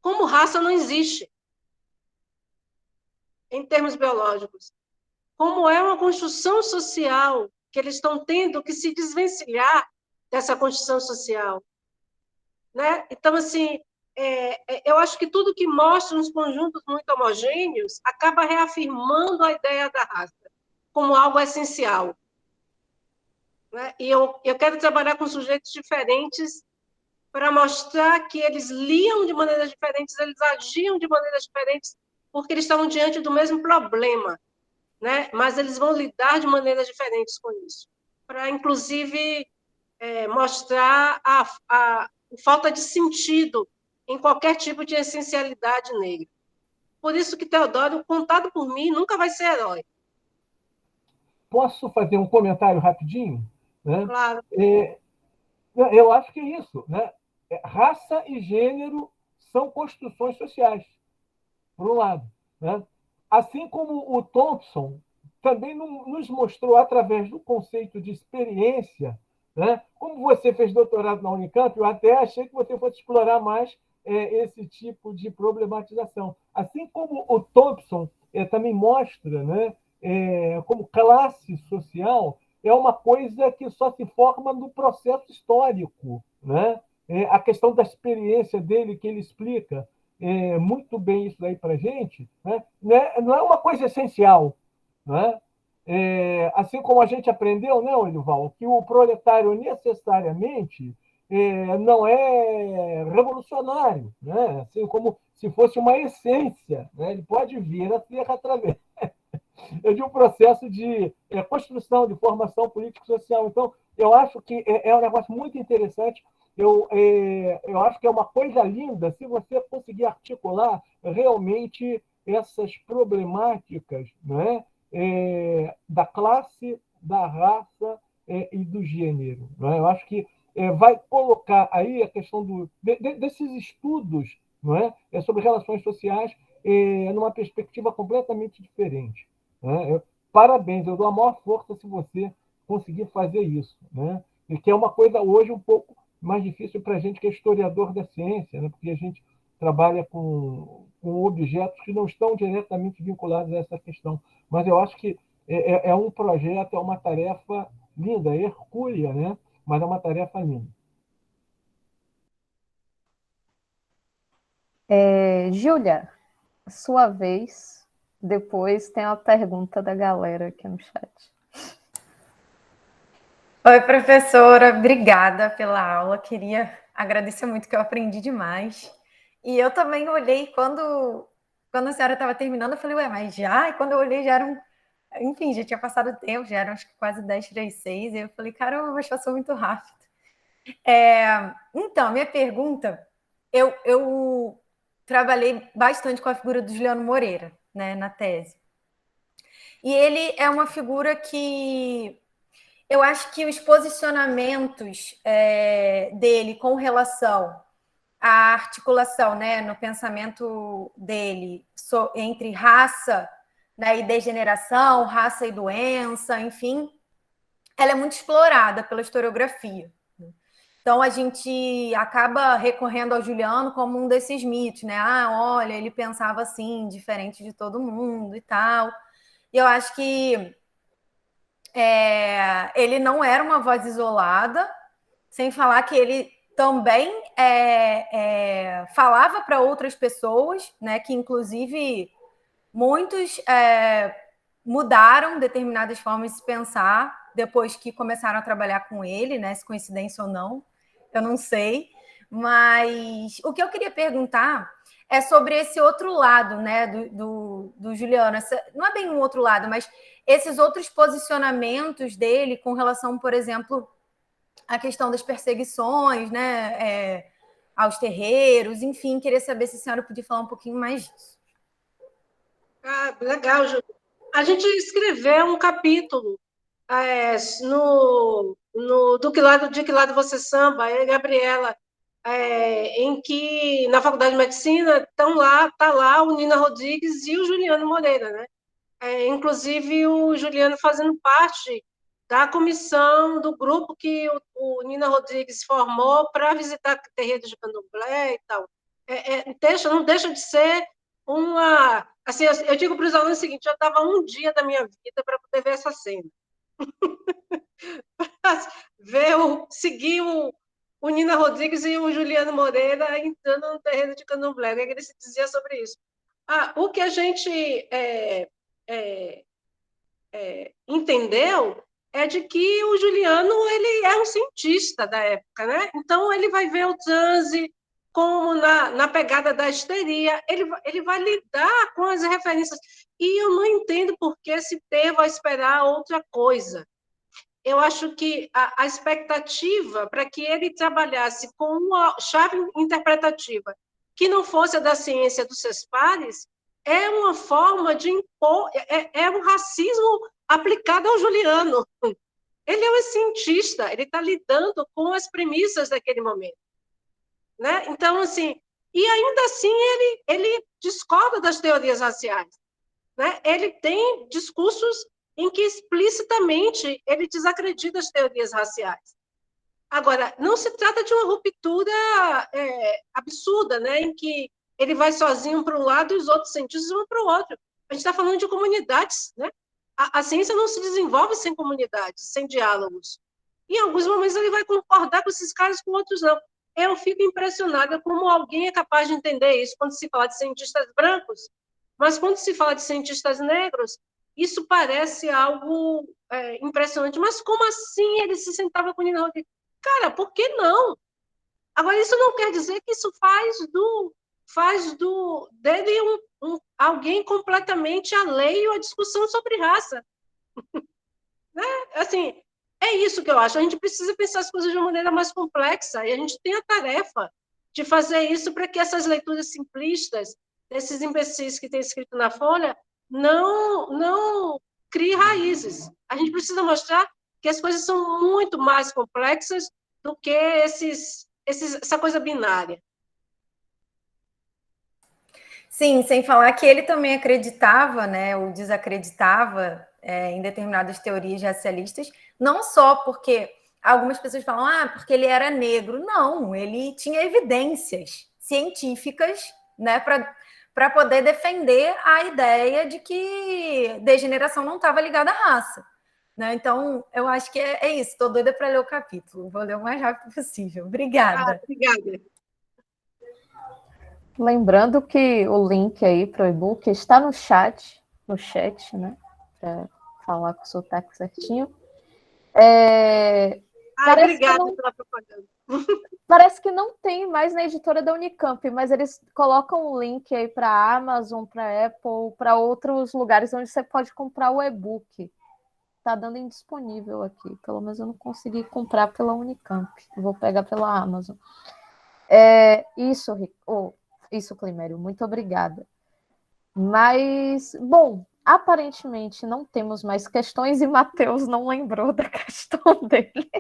como raça não existe em termos biológicos. Como é uma construção social que eles estão tendo que se desvencilhar dessa construção social. Né? Então, assim, eu acho que tudo que mostra uns conjuntos muito homogêneos acaba reafirmando a ideia da raça como algo essencial. Né? E eu quero trabalhar com sujeitos diferentes para mostrar que eles liam de maneiras diferentes, eles agiam de maneiras diferentes, porque eles estavam diante do mesmo problema, né? Mas eles vão lidar de maneiras diferentes com isso, para, inclusive, mostrar a falta de sentido em qualquer tipo de essencialidade negra. Por isso que Teodoro, contado por mim, nunca vai ser herói. Posso fazer um comentário rapidinho? Né? Claro. Eu acho que é isso. Né? Raça e gênero são construções sociais, por um lado. Né? Assim como o Thompson também nos mostrou, através do conceito de experiência, né? Como você fez doutorado na Unicamp, eu até achei que você fosse explorar mais esse tipo de problematização. Assim como o Thompson também mostra, né? Como classe social é uma coisa que só se forma no processo histórico. Né? A questão da experiência dele, que ele explica muito bem isso daí para a gente, né? Não é uma coisa essencial. Né? Assim como a gente aprendeu, né, Olival, que o proletário necessariamente não é revolucionário, né? Assim como se fosse uma essência, né? Ele pode vir a ser através de um processo de construção, de formação político-social. Então, eu acho que é um negócio muito interessante. Eu acho que é uma coisa linda se você conseguir articular realmente essas problemáticas, né? Da classe, da raça e do gênero. Né? Eu acho que vai colocar aí a questão desses estudos, não é? Sobre relações sociais numa perspectiva completamente diferente. Né? Parabéns, eu dou a maior força se você conseguir fazer isso. Né? E que é uma coisa hoje um pouco mais difícil para a gente que é historiador da ciência, né? Porque a gente trabalha com objetos que não estão diretamente vinculados a essa questão. Mas eu acho que é um projeto, é uma tarefa linda, é hercúlea, né? Mas é uma tarefa linda. Júlia, sua vez. Depois tem a pergunta da galera aqui no chat. Oi, professora, obrigada pela aula. Queria agradecer muito, que eu aprendi demais. E eu também olhei quando a senhora estava terminando, eu falei, ué, mas já? E quando eu olhei, já eram... Enfim, já tinha passado o tempo, já eram acho que quase 10:36. E eu falei, caramba, mas passou muito rápido. Então, minha pergunta, eu trabalhei bastante com a figura do Juliano Moreira, né, na tese. E ele é uma figura que eu acho que os posicionamentos dele com relação à articulação, né, no pensamento dele entre raça, né, e degeneração, raça e doença, enfim, ela é muito explorada pela historiografia. Então, a gente acaba recorrendo ao Juliano como um desses mitos, né? Ah, olha, ele pensava assim, diferente de todo mundo e tal. E eu acho que ele não era uma voz isolada, sem falar que ele também falava para outras pessoas, né? Que inclusive Muitos mudaram determinadas formas de se pensar depois que começaram a trabalhar com ele, né? Se coincidência ou não, eu não sei. Mas o que eu queria perguntar é sobre esse outro lado, né, do Juliano. Não é bem um outro lado, mas esses outros posicionamentos dele com relação, por exemplo, à questão das perseguições, né, aos terreiros, enfim, queria saber se a senhora podia falar um pouquinho mais disso. Legal, Ju. A gente escreveu um capítulo De Que Lado Você Samba, eu e Gabriela, em que na Faculdade de Medicina está lá o Nina Rodrigues e o Juliano Moreira, né? Inclusive o Juliano fazendo parte da comissão do grupo que o Nina Rodrigues formou para visitar terreiros de candomblé e tal. Não deixa de ser uma... Assim, eu digo para os alunos o seguinte, eu dava um dia da minha vida para poder ver essa cena. Seguir o Nina Rodrigues e o Juliano Moreira entrando no terreiro de candomblé. O que ele se dizia sobre isso? O que a gente entendeu é de que o Juliano ele é um cientista da época, né? Então ele vai ver o transe como na pegada da histeria, ele vai lidar com as referências. E eu não entendo por que se teve a esperar outra coisa. Eu acho que a expectativa para que ele trabalhasse com uma chave interpretativa que não fosse a da ciência dos seus pares é uma forma de impor, um racismo aplicado ao Juliano. Ele é um cientista, ele está lidando com as premissas daquele momento. Né? Então, assim, e ainda assim ele discorda das teorias raciais. Né? Ele tem discursos em que explicitamente ele desacredita as teorias raciais. Agora, não se trata de uma ruptura absurda, né? Em que ele vai sozinho para um lado e os outros cientistas vão para o outro. A gente está falando de comunidades, né? A ciência não se desenvolve sem comunidades, sem diálogos. Em alguns momentos ele vai concordar com esses caras, com outros não. Eu fico impressionada como alguém é capaz de entender isso quando se fala de cientistas brancos, mas quando se fala de cientistas negros, isso parece algo impressionante. Mas como assim ele se sentava com o Nina Rodrigues? Cara, por que não? Agora, isso não quer dizer que isso faz dele alguém completamente alheio à discussão sobre raça. Né? Assim, é isso que eu acho. A gente precisa pensar as coisas de uma maneira mais complexa e a gente tem a tarefa de fazer isso para que essas leituras simplistas desses imbecis que tem escrito na Folha não criem raízes. A gente precisa mostrar que as coisas são muito mais complexas do que essa coisa binária. Sim, sem falar que ele também acreditava, né, ou desacreditava em determinadas teorias racialistas, não só porque algumas pessoas falam, porque ele era negro. Não, ele tinha evidências científicas, né, para poder defender a ideia de que degeneração não estava ligada à raça. Né? Então, eu acho que é isso. Estou doida para ler o capítulo. Vou ler o mais rápido possível. Obrigada. Obrigada. Lembrando que o link aí para o e-book está no chat, né? Para falar com o sotaque certinho. Obrigada pela propaganda. Parece que não tem mais na editora da Unicamp, mas eles colocam o link aí para a Amazon, para a Apple, para outros lugares onde você pode comprar o e-book. Está dando indisponível aqui. Pelo menos eu não consegui comprar pela Unicamp. Vou pegar pela Amazon. Isso, Climério, muito obrigada. Mas, bom, aparentemente não temos mais questões e Matheus não lembrou da questão dele.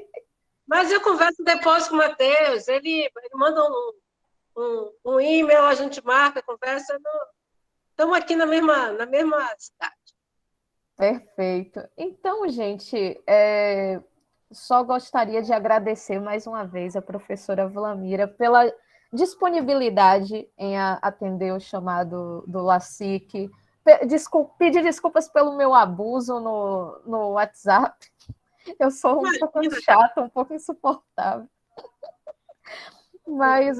Mas eu converso depois com o Matheus, ele manda um e-mail, a gente marca, conversa. Estamos aqui na mesma cidade. Perfeito. Então, gente, só gostaria de agradecer mais uma vez a professora Vlamira pela disponibilidade em atender o chamado do LASIC. Pedir desculpas pelo meu abuso no WhatsApp. Eu sou um pouco chata, um pouco insuportável. Mas,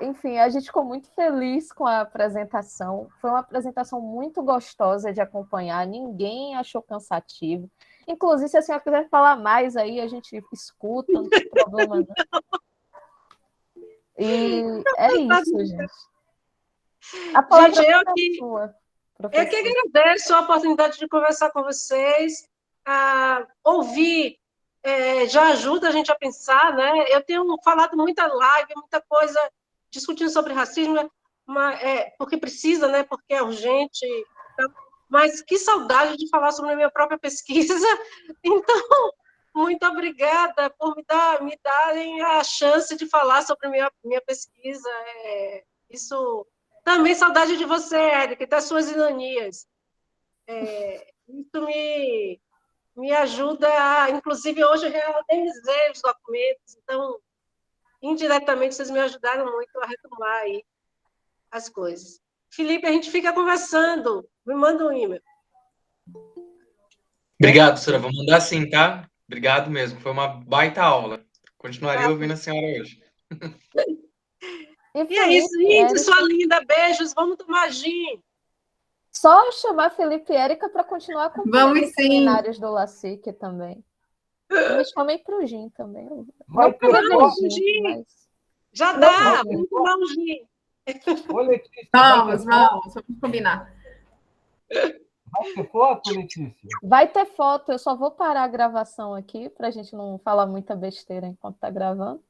enfim, a gente ficou muito feliz com a apresentação. Foi uma apresentação muito gostosa de acompanhar, ninguém achou cansativo. Inclusive, se a senhora quiser falar mais aí, a gente escuta, não tem problema não. E é isso, gente. A palavra Gente, eu é que, sua, eu que professora. agradeço a oportunidade de conversar com vocês. Ouvir já ajuda a gente a pensar, né? Eu tenho falado muita live, muita coisa discutindo sobre racismo, porque precisa, né? Porque é urgente. Mas que saudade de falar sobre a minha própria pesquisa. Então, muito obrigada por me darem a chance de falar sobre a minha pesquisa. Isso também saudade de você, Érica, e das suas ironias. Isso me ajuda inclusive, hoje eu reorganizei os documentos, então, indiretamente, vocês me ajudaram muito a retomar aí as coisas. Felipe, a gente fica conversando. Me manda um e-mail. Obrigado, professora. Vou mandar sim, tá? Obrigado mesmo. Foi uma baita aula. Continuaria ouvindo a senhora hoje. E é isso, gente, sua linda. Beijos. Vamos tomar gin. Só chamar Felipe e Érica para continuar acompanhando os seminários do LACIC também. E me chamem para o gin também. Vai Não para ter beber foto? gin, mas... Já dá, vamos tomar um gin. Ô, Letícia, Vamos combinar. Vai ter foto, Letícia? Vai ter foto, eu só vou parar a gravação aqui para a gente não falar muita besteira enquanto está gravando.